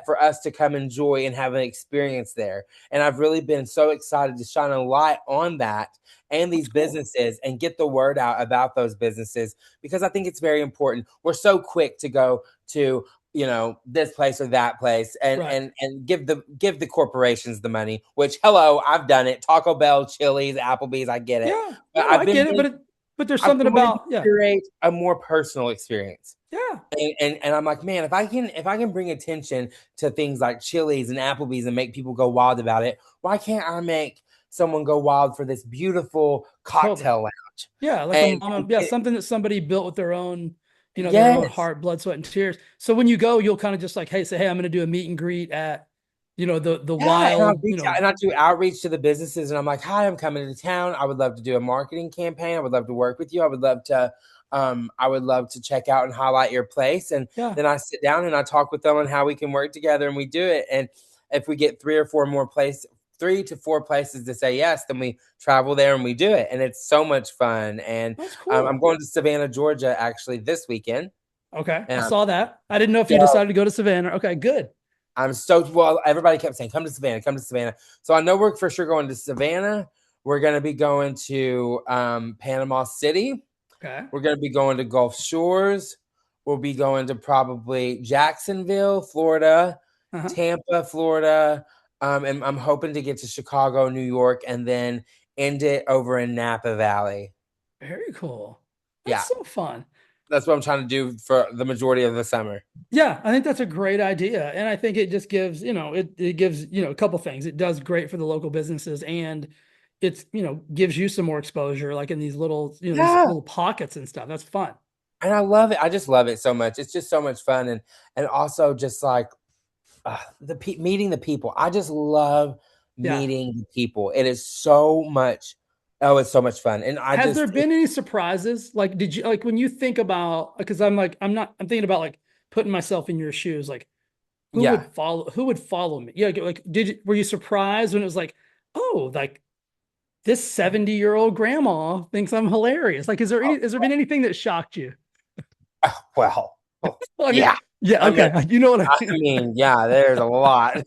[SPEAKER 2] for us to come enjoy and have an experience there. And I've really been so excited to shine a light on that and these
[SPEAKER 1] That's cool.
[SPEAKER 2] businesses and get the word out about those businesses because I think it's very important. We're so quick to go to this place or that place and
[SPEAKER 1] Right.
[SPEAKER 2] and give the corporations the money, which hello, I've done it. Taco Bell, Chili's, Applebee's, I get it.
[SPEAKER 1] Yeah.
[SPEAKER 2] But
[SPEAKER 1] No, I get it, but there's
[SPEAKER 2] I've
[SPEAKER 1] something
[SPEAKER 2] been wanting to
[SPEAKER 1] about, yeah.
[SPEAKER 2] curate a more personal experience.
[SPEAKER 1] Yeah.
[SPEAKER 2] And I'm like, man, if I can bring attention to things like Chili's and Applebee's and make people go wild about it, why can't I make someone go wild for this beautiful
[SPEAKER 1] Totally.
[SPEAKER 2] cocktail lounge?
[SPEAKER 1] Yeah, like a
[SPEAKER 2] And
[SPEAKER 1] mama, yeah, something that somebody built with their own, their own
[SPEAKER 2] yes,
[SPEAKER 1] heart, blood, sweat, and tears. So when you go, you'll kind of just like, hey, say, hey, I'm going to do a meet and greet at, the
[SPEAKER 2] yeah, and I
[SPEAKER 1] wild,
[SPEAKER 2] reach out and I do outreach to the businesses, and I'm like, "Hi, I'm coming to town. I would love to do a marketing campaign. I would love to work with you. I would love to check out and highlight your place." And
[SPEAKER 1] yeah,
[SPEAKER 2] then I sit down and I talk with them on how we can work together, and we do it. And if we get 3 to 4 places to say yes, then we travel there and we do it, and it's so much fun. And
[SPEAKER 1] that's
[SPEAKER 2] I'm
[SPEAKER 1] cool.
[SPEAKER 2] going to Savannah, Georgia, actually this weekend,
[SPEAKER 1] Okay, I
[SPEAKER 2] and
[SPEAKER 1] saw that. I didn't know if you
[SPEAKER 2] yeah,
[SPEAKER 1] decided to go to Savannah. Okay, good.
[SPEAKER 2] I'm stoked. Well, everybody kept saying, come to Savannah, come to Savannah. So I know we're for sure going to Savannah. We're going to be going to Panama City.
[SPEAKER 1] Okay.
[SPEAKER 2] We're going to be going to Gulf Shores. We'll be going to probably Jacksonville, Florida,
[SPEAKER 1] Uh-huh.
[SPEAKER 2] Tampa, Florida. And I'm hoping to get to Chicago, New York, and then end it over in Napa Valley.
[SPEAKER 1] Very cool. That's
[SPEAKER 2] Yeah,
[SPEAKER 1] so fun.
[SPEAKER 2] that's what I'm trying to do for the majority of the summer.
[SPEAKER 1] Yeah, I think that's a great idea. And I think it just gives, it gives, a couple things. It does great for the local businesses and it's, gives you some more exposure, like in these little, these
[SPEAKER 2] Yeah.
[SPEAKER 1] little pockets and stuff. That's fun.
[SPEAKER 2] And I love it. I just love it so much. It's just so much fun, and also just like meeting the people. I just love
[SPEAKER 1] Yeah.
[SPEAKER 2] meeting the people. It is so much. Oh, it's so much fun, and
[SPEAKER 1] Has there been any surprises? Like, did you like when you think about, because I'm thinking about like putting myself in your shoes, like
[SPEAKER 2] yeah.
[SPEAKER 1] who would follow me? Yeah, like were you surprised when it was like, oh, like this 70-year-old grandma thinks I'm hilarious? Like,
[SPEAKER 2] Oh,
[SPEAKER 1] has there been anything that shocked you?
[SPEAKER 2] well,
[SPEAKER 1] I mean,
[SPEAKER 2] yeah.
[SPEAKER 1] yeah,
[SPEAKER 2] I mean,
[SPEAKER 1] okay. You know what I
[SPEAKER 2] I
[SPEAKER 1] mean?
[SPEAKER 2] mean, yeah. There's a lot.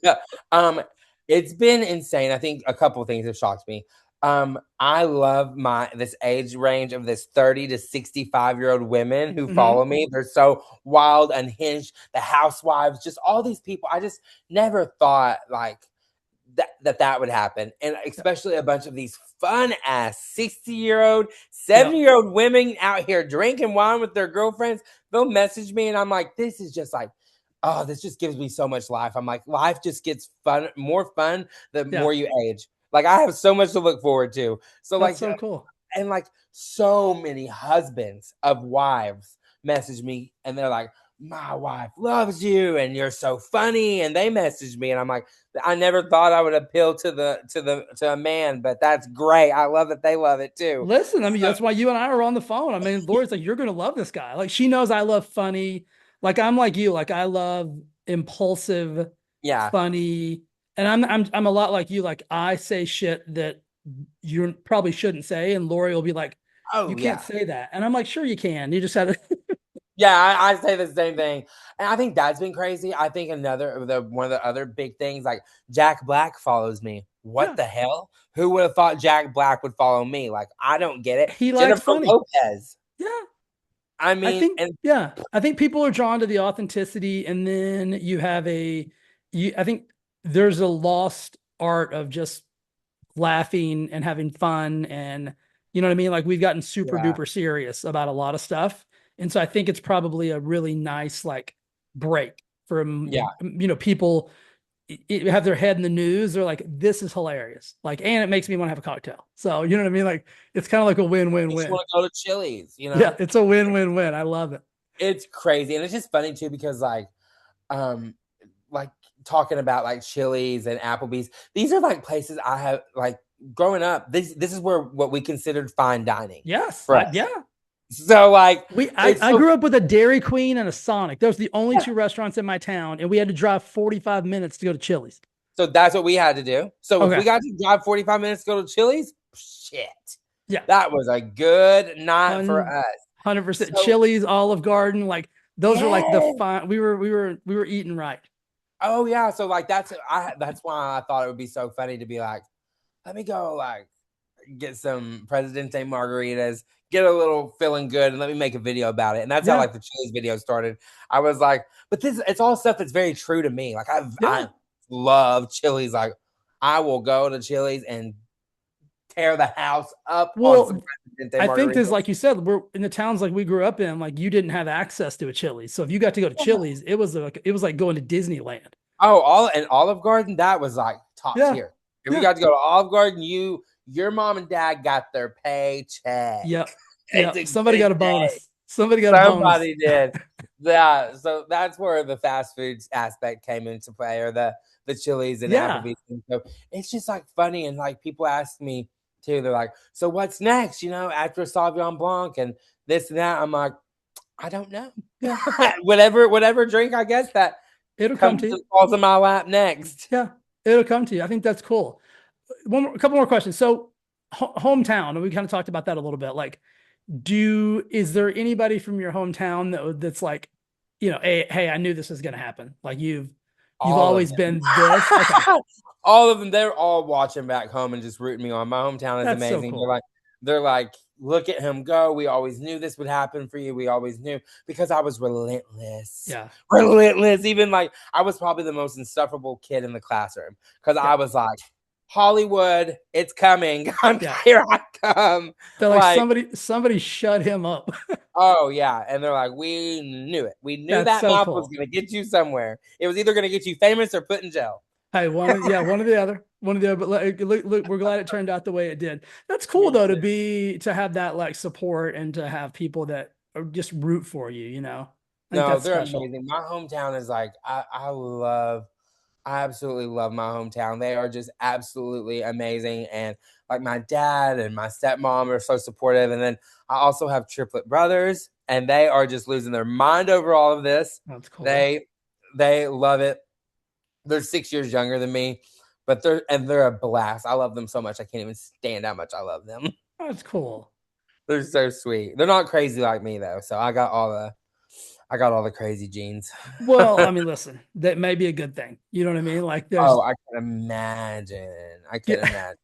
[SPEAKER 2] um, it's been insane. I think a couple of things have shocked me. I love this age range of this 30 to 65-year-old women who follow
[SPEAKER 1] Hmm.
[SPEAKER 2] me. They're so wild, unhinged, the housewives, just all these people. I just never thought like that would happen. And
[SPEAKER 1] Yeah.
[SPEAKER 2] especially a bunch of these fun ass 60-year-old,
[SPEAKER 1] Yeah.
[SPEAKER 2] 70-year-old women out here drinking wine with their girlfriends. They'll message me and I'm like, this is just like, oh, this just gives me so much life. I'm like, life just gets more fun the
[SPEAKER 1] Yeah.
[SPEAKER 2] more you age. Like I have so much to look forward to. So
[SPEAKER 1] That's
[SPEAKER 2] like
[SPEAKER 1] so cool.
[SPEAKER 2] and like so many husbands of wives message me and they're like, my wife loves you and you're so funny. And they message me and I'm like, I never thought I would appeal to a man, but that's great. I love that they love it too.
[SPEAKER 1] Listen, I mean,
[SPEAKER 2] So
[SPEAKER 1] that's why you and I are on the phone. I mean, Lori's like, you're gonna love this guy. Like, she knows I love funny. Like, I'm like you. Like, I love impulsive,
[SPEAKER 2] yeah.
[SPEAKER 1] funny, and I'm a lot like you. Like, I say shit that you probably shouldn't say, and Lori will be like, "You
[SPEAKER 2] Oh
[SPEAKER 1] can't
[SPEAKER 2] yeah.
[SPEAKER 1] say that," and I'm like, "Sure, you can. You just had to."
[SPEAKER 2] Yeah, I say the same thing. And I think that's been crazy. I think one of the other big things, like Jack Black follows me. What
[SPEAKER 1] Yeah,
[SPEAKER 2] the hell? Who would have thought Jack Black would follow me? Like, I don't get it.
[SPEAKER 1] he likes
[SPEAKER 2] Jennifer
[SPEAKER 1] funny.
[SPEAKER 2] Lopez.
[SPEAKER 1] Yeah,
[SPEAKER 2] I mean, and
[SPEAKER 1] I think people are drawn to the authenticity, and then you have I think there's a lost art of just laughing and having fun, and you know what I mean? Like we've gotten super
[SPEAKER 2] yeah,
[SPEAKER 1] duper serious about a lot of stuff. And so I think it's probably a really nice like break from,
[SPEAKER 2] yeah.
[SPEAKER 1] people have their head in the news. They're like, this is hilarious. Like, and it makes me want to have a cocktail. So, you know what I mean? Like, it's kind of like a
[SPEAKER 2] Makes you
[SPEAKER 1] win-win-win.
[SPEAKER 2] want to go to Chili's, you
[SPEAKER 1] Yeah,
[SPEAKER 2] know?
[SPEAKER 1] it's a win-win-win. I love it.
[SPEAKER 2] It's crazy. And it's just funny too, because like, um, like talking about like Chili's and Applebee's. These are like places I have like growing up. This is where what we considered fine dining
[SPEAKER 1] Yes,
[SPEAKER 2] for us.
[SPEAKER 1] yeah.
[SPEAKER 2] So like it's
[SPEAKER 1] I
[SPEAKER 2] so
[SPEAKER 1] grew up with a Dairy Queen and a Sonic. Those were the only
[SPEAKER 2] yeah.
[SPEAKER 1] two restaurants in my town, and we had to drive 45 minutes to go to Chili's.
[SPEAKER 2] So that's what we had to do. So if we
[SPEAKER 1] Okay.
[SPEAKER 2] got to drive 45 minutes to go to Chili's, shit.
[SPEAKER 1] Yeah.
[SPEAKER 2] That was a good night for us.
[SPEAKER 1] 100%
[SPEAKER 2] So
[SPEAKER 1] Chili's, Olive Garden, like those are like the
[SPEAKER 2] yeah.
[SPEAKER 1] fine. We were eating right.
[SPEAKER 2] Oh yeah. So like that's why I thought it would be so funny to be like, let me go like get some Presidente margaritas, get a little feeling good, and let me make a video about it. And that's how
[SPEAKER 1] Yeah.
[SPEAKER 2] like the Chili's video started. I was like, but this it's all stuff that's very true to me. Like I
[SPEAKER 1] Yeah.
[SPEAKER 2] love Chili's. Like I will go to Chili's and tear the house up on some
[SPEAKER 1] Well,
[SPEAKER 2] Presidente
[SPEAKER 1] I think this,
[SPEAKER 2] margaritas.
[SPEAKER 1] like you said, we're in the towns like we grew up in, like you didn't have access to a Chili's. So if you got to go to Chili's, it was like going to Disneyland.
[SPEAKER 2] Oh, all and Olive Garden, that was like top
[SPEAKER 1] Yeah.
[SPEAKER 2] tier. If we
[SPEAKER 1] Yeah.
[SPEAKER 2] got to go to Olive Garden, your mom and dad got their paycheck.
[SPEAKER 1] Yep.
[SPEAKER 2] It's
[SPEAKER 1] Yep.
[SPEAKER 2] a
[SPEAKER 1] Somebody
[SPEAKER 2] good
[SPEAKER 1] got a
[SPEAKER 2] day.
[SPEAKER 1] bonus. Somebody got a bonus.
[SPEAKER 2] Somebody did. Yeah, so that's where the fast foods aspect came into play, or the Chili's and
[SPEAKER 1] Yeah.
[SPEAKER 2] Applebee's. And so it's just like funny, and like people ask me too. They're like, "So what's next?" You know, after Sauvignon Blanc and this and that. I'm like, I don't know.
[SPEAKER 1] Yeah.
[SPEAKER 2] whatever drink I guess that
[SPEAKER 1] It'll come
[SPEAKER 2] comes
[SPEAKER 1] to you.
[SPEAKER 2] and falls in my lap next.
[SPEAKER 1] Yeah. It'll come to you. I think that's cool. A couple more questions. So, hometown, and we kind of talked about that a little bit. Like, is there anybody from your hometown that's like, hey, I knew this was going to happen. Like you've
[SPEAKER 2] All of
[SPEAKER 1] always
[SPEAKER 2] them.
[SPEAKER 1] been this. Okay.
[SPEAKER 2] All of them. They're all watching back home and just rooting me on. My hometown is
[SPEAKER 1] That's so
[SPEAKER 2] amazing.
[SPEAKER 1] cool.
[SPEAKER 2] They're like, look at him go. We always knew this would happen for you. We always knew because I was relentless.
[SPEAKER 1] Yeah.
[SPEAKER 2] Relentless. Even like I was probably the most insufferable kid in the classroom because
[SPEAKER 1] Yeah.
[SPEAKER 2] I was like, Hollywood, it's coming.
[SPEAKER 1] Yeah.
[SPEAKER 2] Here I come.
[SPEAKER 1] They're like
[SPEAKER 2] Like,
[SPEAKER 1] somebody shut him up.
[SPEAKER 2] oh yeah, and they're like, we knew it. We knew
[SPEAKER 1] That's
[SPEAKER 2] that
[SPEAKER 1] so
[SPEAKER 2] mouth was
[SPEAKER 1] cool.
[SPEAKER 2] going to get you somewhere. It was either going to get you famous or put in jail.
[SPEAKER 1] Hey, one or the other, one or the other. But look, we're glad it turned out the way it did. That's cool
[SPEAKER 2] Me
[SPEAKER 1] though
[SPEAKER 2] too.
[SPEAKER 1] to have that like support and to have people that are just root for you. I think
[SPEAKER 2] No,
[SPEAKER 1] that's
[SPEAKER 2] they're
[SPEAKER 1] special.
[SPEAKER 2] amazing. My hometown is like I absolutely love my hometown. They are just absolutely amazing. And like my dad and my stepmom are so supportive. And then I also have triplet brothers, and they are just losing their mind over all of this.
[SPEAKER 1] That's cool.
[SPEAKER 2] They love it. They're 6 years younger than me, but they're a blast. I love them so much. I can't even stand how much I love them.
[SPEAKER 1] That's cool.
[SPEAKER 2] They're so sweet. They're not crazy like me though. So I got all the crazy genes.
[SPEAKER 1] Well, I mean, listen, that may be a good thing. You know what I mean? Like,
[SPEAKER 2] Oh,
[SPEAKER 1] there's,
[SPEAKER 2] I can imagine. I can
[SPEAKER 1] yeah.
[SPEAKER 2] imagine.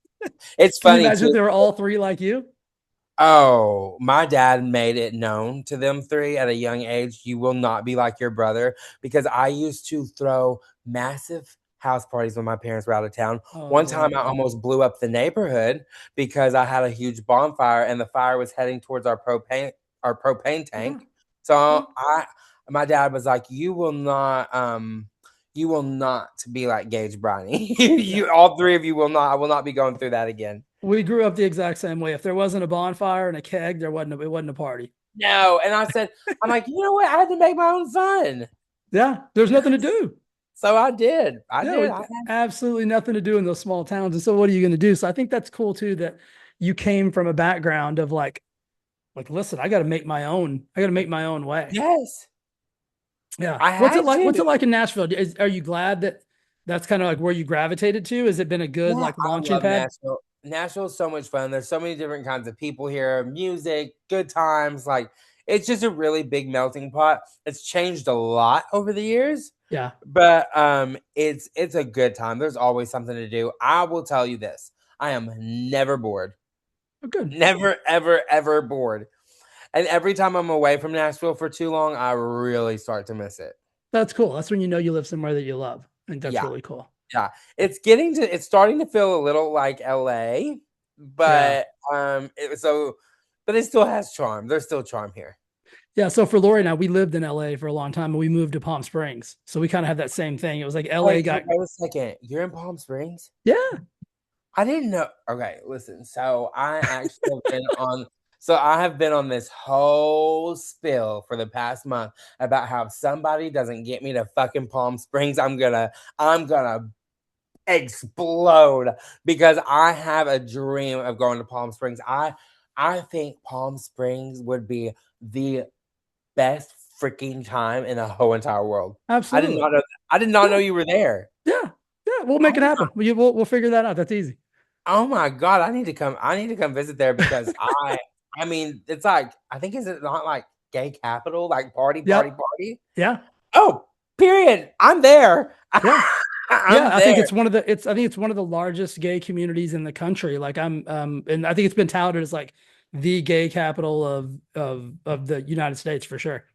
[SPEAKER 2] It's
[SPEAKER 1] Can you
[SPEAKER 2] funny
[SPEAKER 1] imagine if
[SPEAKER 2] too.
[SPEAKER 1] they were all three like you?
[SPEAKER 2] Oh, my dad made it known to them three at a young age, you will not be like your brother because I used to throw massive house parties when my parents were out of town.
[SPEAKER 1] Oh
[SPEAKER 2] One time I
[SPEAKER 1] Lord.
[SPEAKER 2] almost blew up the neighborhood because I had a huge bonfire and the fire was heading towards our propane
[SPEAKER 1] Yeah.
[SPEAKER 2] tank. So
[SPEAKER 1] Yeah.
[SPEAKER 2] my dad was like, you will not be like Gage Briney.
[SPEAKER 1] Yeah.
[SPEAKER 2] You all three of you will not. I will not be going through that again.
[SPEAKER 1] We grew up the exact same way. If there wasn't a bonfire and a keg, it wasn't a party.
[SPEAKER 2] No. And I'm like, you know what? I had to make my own fun.
[SPEAKER 1] Yeah. There's nothing to do.
[SPEAKER 2] So I did. I
[SPEAKER 1] Yeah,
[SPEAKER 2] did.
[SPEAKER 1] with absolutely nothing to do in those small towns. And so what are you going to do? So I think that's cool too that you came from a background of listen, I got to make my own. I got to make my own way.
[SPEAKER 2] Yes.
[SPEAKER 1] Yeah.
[SPEAKER 2] I had
[SPEAKER 1] What's
[SPEAKER 2] to.
[SPEAKER 1] it like in Nashville? Are you glad that that's kind of like where you gravitated to? Has it been a good
[SPEAKER 2] Yeah,
[SPEAKER 1] like
[SPEAKER 2] I
[SPEAKER 1] launching
[SPEAKER 2] love
[SPEAKER 1] pad?
[SPEAKER 2] Nashville. Nashville's so much fun. There's so many different kinds of people here, music, good times. Like it's just a really big melting pot. It's changed a lot over the years,
[SPEAKER 1] Yeah.
[SPEAKER 2] but it's a good time. There's always something to do. I will tell you this. I am never bored.
[SPEAKER 1] Oh, good.
[SPEAKER 2] Never, ever, ever bored. And every time I'm away from Nashville for too long, I really start to miss it.
[SPEAKER 1] That's cool. That's when you know you live somewhere that you love. I think that's
[SPEAKER 2] Yeah,
[SPEAKER 1] really cool.
[SPEAKER 2] yeah. It's starting to feel a little like LA,
[SPEAKER 1] Yeah.
[SPEAKER 2] but but it still has charm. There's still charm here.
[SPEAKER 1] Yeah. So for Lori and I, we lived in LA for a long time and we moved to Palm Springs. So we kind of had that same thing. It was like LA
[SPEAKER 2] Wait,
[SPEAKER 1] got,
[SPEAKER 2] wait a second. You're in Palm Springs?
[SPEAKER 1] yeah.
[SPEAKER 2] I didn't know. Okay, listen. So I actually have been on. So I have been on this whole spill for the past month about how if somebody doesn't get me to fucking Palm Springs, I'm gonna explode because I have a dream of going to Palm Springs. I think Palm Springs would be the best freaking time in the whole entire world. I did
[SPEAKER 1] Absolutely.
[SPEAKER 2] not know I did not know
[SPEAKER 1] Yeah.
[SPEAKER 2] you were there.
[SPEAKER 1] Yeah. Yeah. We'll make it
[SPEAKER 2] Oh my,
[SPEAKER 1] happen. We'll figure that out. That's easy.
[SPEAKER 2] oh my God, I need to come visit there because I mean, it's like I think is it not like gay capital, like party, party,
[SPEAKER 1] Yep.
[SPEAKER 2] party?
[SPEAKER 1] Yeah.
[SPEAKER 2] Oh, period. I'm there.
[SPEAKER 1] Yeah. Yeah.
[SPEAKER 2] I'm
[SPEAKER 1] I think
[SPEAKER 2] there.
[SPEAKER 1] it's I think it's one of the largest gay communities in the country. Like and I think it's been touted as like the gay capital of the United States for sure.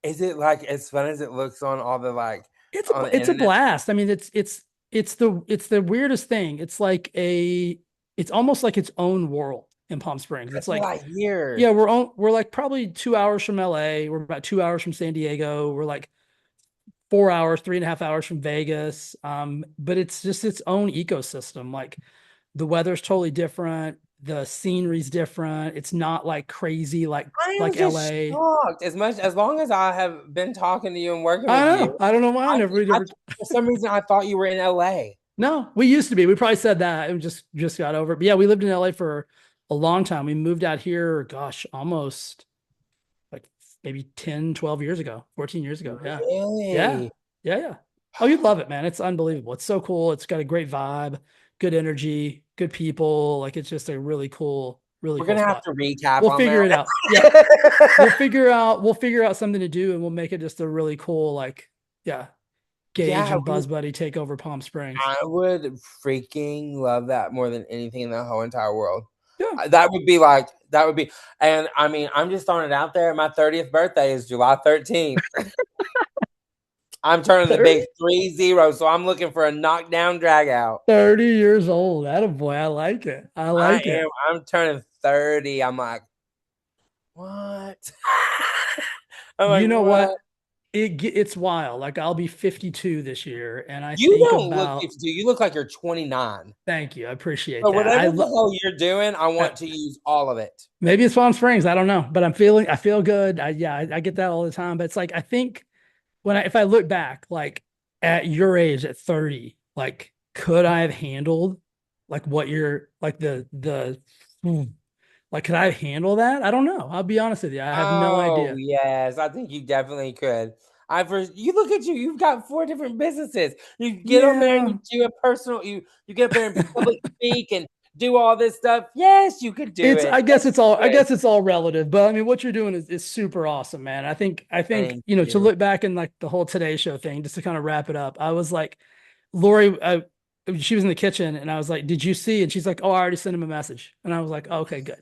[SPEAKER 2] Is it like as fun as it looks on all the like on the
[SPEAKER 1] It's a
[SPEAKER 2] internet?
[SPEAKER 1] blast. I mean, it's the weirdest thing. It's almost like its own world in Palm Springs. It's
[SPEAKER 2] That's what
[SPEAKER 1] like,
[SPEAKER 2] I hear.
[SPEAKER 1] yeah, we're like probably 2 hours from LA. We're about 2 hours from San Diego. We're like 4 hours, 3.5 hours from Vegas. But it's just its own ecosystem. Like the weather's totally different. The scenery's different. It's not like crazy
[SPEAKER 2] I am
[SPEAKER 1] like
[SPEAKER 2] just
[SPEAKER 1] LA.
[SPEAKER 2] shocked. As long as I have been talking to you and working
[SPEAKER 1] I
[SPEAKER 2] with
[SPEAKER 1] don't know.
[SPEAKER 2] you,
[SPEAKER 1] I don't know why I
[SPEAKER 2] I,
[SPEAKER 1] never
[SPEAKER 2] I
[SPEAKER 1] ever.
[SPEAKER 2] for some reason I thought you were in LA.
[SPEAKER 1] No, we used to be. We probably said that and just got over it. But yeah, we lived in LA for a long time. We moved out here, gosh, almost like maybe 10, 12 years ago, 14 years ago. Yeah. Yeah.
[SPEAKER 2] Really?
[SPEAKER 1] Yeah. Yeah. Oh, you'd love it, man. It's unbelievable. It's so cool. It's got a great vibe, good energy, good people. Like it's just a really
[SPEAKER 2] We're
[SPEAKER 1] cool
[SPEAKER 2] gonna have
[SPEAKER 1] spot.
[SPEAKER 2] to recap
[SPEAKER 1] We'll
[SPEAKER 2] on
[SPEAKER 1] figure
[SPEAKER 2] that.
[SPEAKER 1] it out. Yeah. We'll figure out something to do and we'll make it just a really cool, like, yeah, Gage
[SPEAKER 2] Yeah,
[SPEAKER 1] and Buzz Buddy take over Palm Springs.
[SPEAKER 2] I would freaking love that more than anything in the whole entire world.
[SPEAKER 1] Yeah.
[SPEAKER 2] That would be, and I mean, I'm just throwing it out there. My 30th birthday is July 13th. I'm turning the
[SPEAKER 1] 30?
[SPEAKER 2] big 3-0, so I'm looking for a knockdown drag out.
[SPEAKER 1] 30 years old. That a boy. I like it. I like it.
[SPEAKER 2] I'm turning 30. I'm like, what? I'm like,
[SPEAKER 1] You know
[SPEAKER 2] what?
[SPEAKER 1] what? It's wild. Like I'll be 52 this year, and I
[SPEAKER 2] You
[SPEAKER 1] think
[SPEAKER 2] don't look
[SPEAKER 1] about.
[SPEAKER 2] 52. You look like you're 29.
[SPEAKER 1] Thank you. I appreciate
[SPEAKER 2] So
[SPEAKER 1] that.
[SPEAKER 2] whatever the hell you're doing, I
[SPEAKER 1] Uh,
[SPEAKER 2] want to use all of it.
[SPEAKER 1] maybe it's Palm Springs. I don't know, but I feel good. I get that all the time. But it's like I think if I look back, like at your age, at 30, like could I have handled like what you're like like could I handle that? I don't know. I'll be honest with you. I have no
[SPEAKER 2] Oh
[SPEAKER 1] idea.
[SPEAKER 2] yes, I think you definitely could. You look at you. You've got 4 different businesses. You get on there and
[SPEAKER 1] Yeah.
[SPEAKER 2] you do a personal. You get up there and public speak and do all this stuff. Yes, you could do
[SPEAKER 1] It's
[SPEAKER 2] it. Yes,
[SPEAKER 1] I
[SPEAKER 2] you could.
[SPEAKER 1] guess it's all relative, but I mean what you're doing is super awesome, man. I think,
[SPEAKER 2] Thank
[SPEAKER 1] to
[SPEAKER 2] you.
[SPEAKER 1] look back in like the whole Today Show thing, just to kind of wrap it up. I was like, Lori, she was in the kitchen and I was like, "Did you see?" And she's like, "Oh, I already sent him a message." And I was like, "Okay, good."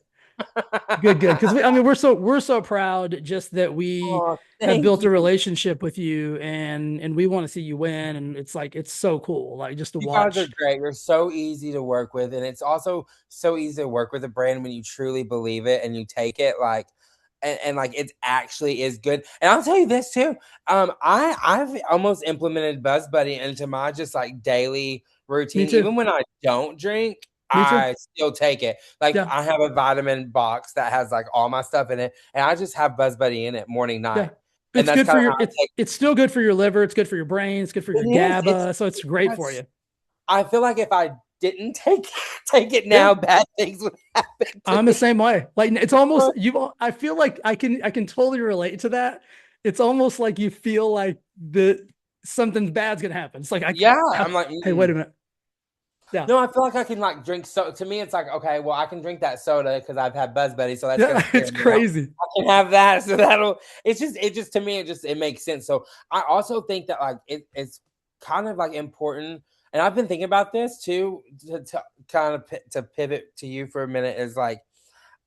[SPEAKER 1] Good, good. Because I mean, we're so proud just that we
[SPEAKER 2] Oh,
[SPEAKER 1] have
[SPEAKER 2] thank
[SPEAKER 1] built
[SPEAKER 2] you.
[SPEAKER 1] a relationship with you and we want to see you win. And it's like it's so cool. Like just to
[SPEAKER 2] You guys are
[SPEAKER 1] watch.
[SPEAKER 2] great. You're so easy to work with, and it's also so easy to work with a brand when you truly believe it and you take it like, and like it actually is good. And I'll tell you this too. I've almost implemented Buzz Buddy into my just like daily
[SPEAKER 1] Me
[SPEAKER 2] routine.
[SPEAKER 1] too.
[SPEAKER 2] Even when I don't drink,
[SPEAKER 1] Me too.
[SPEAKER 2] I still take it. Like
[SPEAKER 1] Yeah.
[SPEAKER 2] I have a vitamin box that has like all my stuff in it, and I just have Buzz Buddy in it morning,
[SPEAKER 1] Yeah.
[SPEAKER 2] night, and
[SPEAKER 1] It's
[SPEAKER 2] that's
[SPEAKER 1] good
[SPEAKER 2] kind
[SPEAKER 1] for
[SPEAKER 2] of
[SPEAKER 1] your
[SPEAKER 2] how I take
[SPEAKER 1] it's still good for your liver, it's good for your brain, it's good for your
[SPEAKER 2] it. Is.
[SPEAKER 1] GABA, so it's great for
[SPEAKER 2] That's
[SPEAKER 1] you.
[SPEAKER 2] I feel like if I didn't take it
[SPEAKER 1] Yeah.
[SPEAKER 2] now, bad things would happen to
[SPEAKER 1] I'm the
[SPEAKER 2] me.
[SPEAKER 1] same way. Like it's almost you I feel like I can totally relate to that. It's almost like you feel like the something bad's gonna happen. It's like
[SPEAKER 2] Yeah,
[SPEAKER 1] how,
[SPEAKER 2] I'm like,
[SPEAKER 1] hey, wait a
[SPEAKER 2] mm-mm.
[SPEAKER 1] minute. Yeah.
[SPEAKER 2] No, I feel like I can like drink. So to me, it's like, okay, well, I can drink that soda because I've had Buzz Buddy, so that's gonna
[SPEAKER 1] Yeah,
[SPEAKER 2] clear
[SPEAKER 1] it's
[SPEAKER 2] me out.
[SPEAKER 1] crazy.
[SPEAKER 2] I can have that, so that'll. It just to me, it makes sense. So I also think that like it's kind of like important, and I've been thinking about this too to kind of to pivot to you for a minute. Is like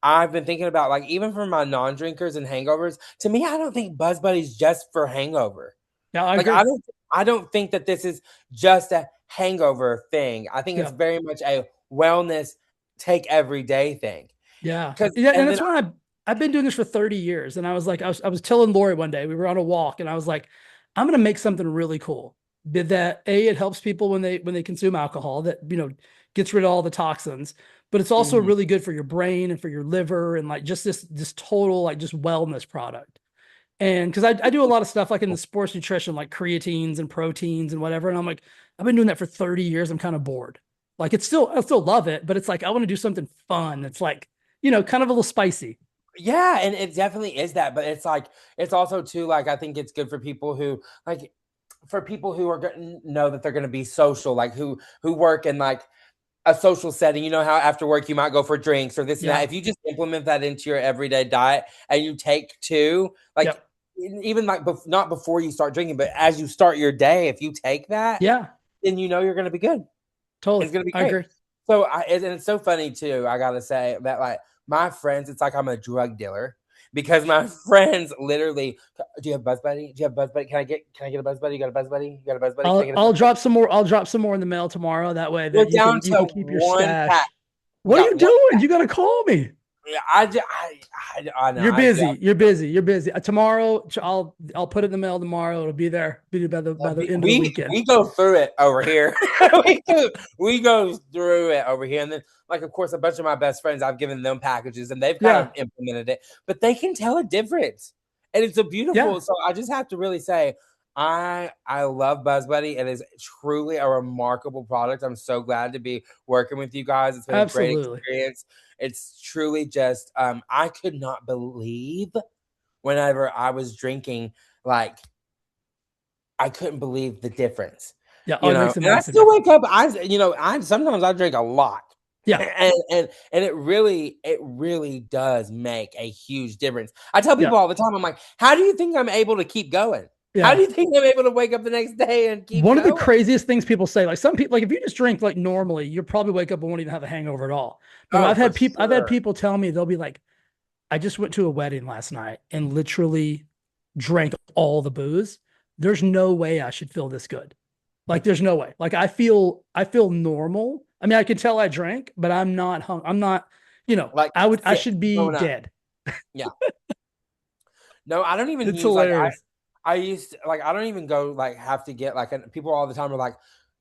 [SPEAKER 2] I've been thinking about like even for my non-drinkers and hangovers. To me, I don't think Buzz Buddy's just for hangover.
[SPEAKER 1] Yeah, I
[SPEAKER 2] Like
[SPEAKER 1] agree.
[SPEAKER 2] I don't think that this is just a hangover thing. I think it's
[SPEAKER 1] Yeah.
[SPEAKER 2] very much a wellness take every day thing.
[SPEAKER 1] Yeah.
[SPEAKER 2] Cuz
[SPEAKER 1] Yeah. And
[SPEAKER 2] and then
[SPEAKER 1] that's why I've been doing this for 30 years. And I was like, I was telling Lori one day, we were on a walk, and I was like, I'm gonna make something really cool. That A, it helps people when they consume alcohol, that gets rid of all the toxins, but it's also
[SPEAKER 2] Mhm.
[SPEAKER 1] really good for your brain and for your liver and like just this total like just wellness product. And because I do a lot of stuff like in the sports nutrition, like creatines and proteins and whatever. And I'm like, I've been doing that for 30 years. I'm kind of bored. Like it's still, I still love it, but it's like, I want to do something fun. It's like, kind of a little spicy.
[SPEAKER 2] Yeah, and it definitely is that, but it's like it's also too like I think it's good for people who like for people who are going to know that they're going to be social, like who work in like a social setting. You know how after work you might go for drinks or this and that.
[SPEAKER 1] Yeah.
[SPEAKER 2] If you just implement that into your everyday diet and you take two, like
[SPEAKER 1] Yep.
[SPEAKER 2] even like not before you start drinking, but as you start your day, if you take that,
[SPEAKER 1] Yeah.
[SPEAKER 2] then you know you're going to be good.
[SPEAKER 1] Totally.
[SPEAKER 2] It's going to be
[SPEAKER 1] I
[SPEAKER 2] great.
[SPEAKER 1] agree.
[SPEAKER 2] So and it's so funny too. I gotta say that like my friends, it's like I'm a drug dealer because my friends literally. Do you have Buzz Buddy? Do you have Buzz Buddy? Can I get a Buzz Buddy? You got a Buzz Buddy? You got a Buzz Buddy? Can I
[SPEAKER 1] I'll
[SPEAKER 2] get a
[SPEAKER 1] I'll
[SPEAKER 2] Buzz Buddy?
[SPEAKER 1] drop some more. I'll drop some more in the mail tomorrow. That way
[SPEAKER 2] We're
[SPEAKER 1] that you
[SPEAKER 2] down
[SPEAKER 1] can
[SPEAKER 2] to
[SPEAKER 1] keep your
[SPEAKER 2] one pack.
[SPEAKER 1] stash.
[SPEAKER 2] We
[SPEAKER 1] What are
[SPEAKER 2] got
[SPEAKER 1] you
[SPEAKER 2] one.
[SPEAKER 1] doing? You gotta call me.
[SPEAKER 2] Yeah, I know.
[SPEAKER 1] You're busy. You're busy. You're busy. Tomorrow, I'll put it in the mail tomorrow. It'll be there. Be there by the end of the weekend.
[SPEAKER 2] We go through it over here. we go through it over here, and then like of course a bunch of my best friends, I've given them packages, and they've kind
[SPEAKER 1] Yeah.
[SPEAKER 2] of implemented it, but they can tell a difference, and it's a
[SPEAKER 1] Yeah.
[SPEAKER 2] beautiful. So I just have to really say, I love BuzzBuddy. It is truly a remarkable product. I'm so glad to be working with you guys. It's been a great
[SPEAKER 1] Absolutely.
[SPEAKER 2] experience. It's truly just I could not believe whenever I was drinking like I couldn't believe the difference,
[SPEAKER 1] Yeah. Oh, it makes a
[SPEAKER 2] and I
[SPEAKER 1] massive
[SPEAKER 2] still wake
[SPEAKER 1] difference.
[SPEAKER 2] up. I sometimes I drink a lot,
[SPEAKER 1] Yeah.
[SPEAKER 2] and it really does make a huge difference. I tell
[SPEAKER 1] Yeah.
[SPEAKER 2] people all the time, I'm like, how do you think I'm able to keep going? How do
[SPEAKER 1] Yeah.
[SPEAKER 2] you think I'm able to wake up the next day and keep
[SPEAKER 1] One of the
[SPEAKER 2] going?
[SPEAKER 1] craziest things people say, like some people, like if you just drink like normally, you'll probably wake up and won't even have a hangover at all. But
[SPEAKER 2] Oh, for
[SPEAKER 1] I've had
[SPEAKER 2] sure.
[SPEAKER 1] people tell me they'll be like, I just went to a wedding last night and literally drank all the booze. There's no way I should feel this good. Like there's no way. Like I feel normal. I mean, I can tell I drank, but I'm not hung. I'm not,
[SPEAKER 2] Like
[SPEAKER 1] I
[SPEAKER 2] sick,
[SPEAKER 1] should be
[SPEAKER 2] throwing up.
[SPEAKER 1] dead.
[SPEAKER 2] Yeah. No, I don't even
[SPEAKER 1] It's
[SPEAKER 2] use like
[SPEAKER 1] hilarious.
[SPEAKER 2] I used to, like I don't even go like have to get like and people all the time are like,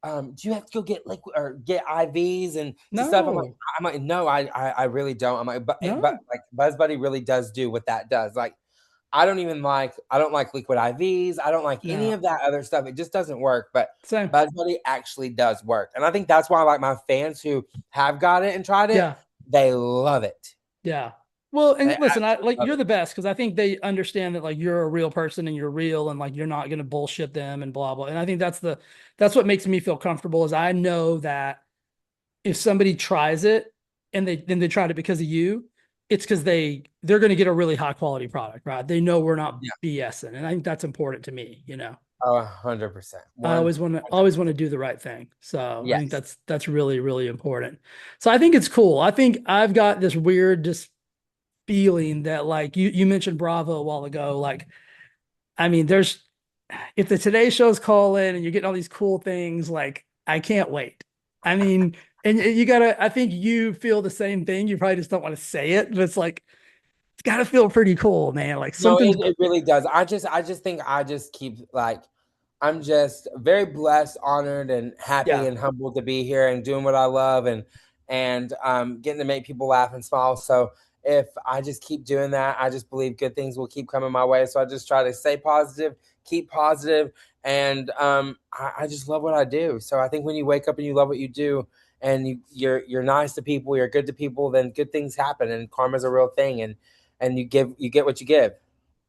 [SPEAKER 2] do you have to go get liquid or get IVs and stuff?
[SPEAKER 1] No,
[SPEAKER 2] I'm like, no, I really don't. I'm like, but
[SPEAKER 1] no,
[SPEAKER 2] like BuzzBuddy really does do what that does. Like I don't like liquid IVs. I don't like any
[SPEAKER 1] no.
[SPEAKER 2] of that other stuff. It just doesn't work. But
[SPEAKER 1] Same.
[SPEAKER 2] BuzzBuddy actually does work. And I think that's why like my fans who have got it and tried it,
[SPEAKER 1] Yeah.
[SPEAKER 2] they love it.
[SPEAKER 1] Yeah. Well,
[SPEAKER 2] They
[SPEAKER 1] and listen, I
[SPEAKER 2] absolutely
[SPEAKER 1] like
[SPEAKER 2] love
[SPEAKER 1] you're
[SPEAKER 2] it.
[SPEAKER 1] the best because I think they understand that like you're a real person and you're real and like you're not going to bullshit them and blah blah. And I think that's what makes me feel comfortable is I know that if somebody tries it and they tried it because of you, it's because they're going to get a really high quality product, right? They know we're not
[SPEAKER 2] Yeah.
[SPEAKER 1] BSing, and I think that's important to me.
[SPEAKER 2] Oh, 100%.
[SPEAKER 1] I
[SPEAKER 2] One.
[SPEAKER 1] always want to do the right thing. So I think
[SPEAKER 2] Yes.
[SPEAKER 1] that's really really important. So I think it's cool. I think I've got this weird just feeling that like you mentioned Bravo a while ago. Like, I mean, there's if the Today Show's calling and you're getting all these cool things, like I can't wait. I mean, and you gotta, I think you feel the same thing. You probably just don't want to say it, but it's like it's gotta feel pretty cool, man. Like
[SPEAKER 2] No,
[SPEAKER 1] something's
[SPEAKER 2] it really does. I just think I just keep like I'm just very blessed, honored, and happy
[SPEAKER 1] yeah,
[SPEAKER 2] and humbled to be here and doing what I love and getting to make people laugh and smile. So if I just keep doing that, I just believe good things will keep coming my way. So I just try to stay positive, keep positive, and I just love what I do. So I think when you wake up and you love what you do, and you're nice to people, you're good to people, then good things happen, and karma's a real thing, and you get what you give.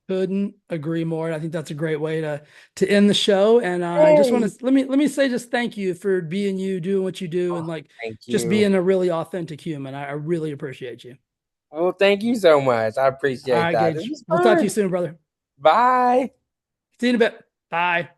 [SPEAKER 1] couldn't agree more. And I think that's a great way to end the show. And I just want
[SPEAKER 2] Hey,
[SPEAKER 1] to let me say just thank you for being you, doing what you do,
[SPEAKER 2] oh,
[SPEAKER 1] and like
[SPEAKER 2] thank
[SPEAKER 1] just
[SPEAKER 2] you.
[SPEAKER 1] being a really authentic human. I really appreciate you.
[SPEAKER 2] Well, thank you so much. I
[SPEAKER 1] All
[SPEAKER 2] appreciate
[SPEAKER 1] right,
[SPEAKER 2] that. This
[SPEAKER 1] Gage.
[SPEAKER 2] was
[SPEAKER 1] We'll talk to you
[SPEAKER 2] fun.
[SPEAKER 1] soon, brother.
[SPEAKER 2] Bye.
[SPEAKER 1] See you in a bit. Bye.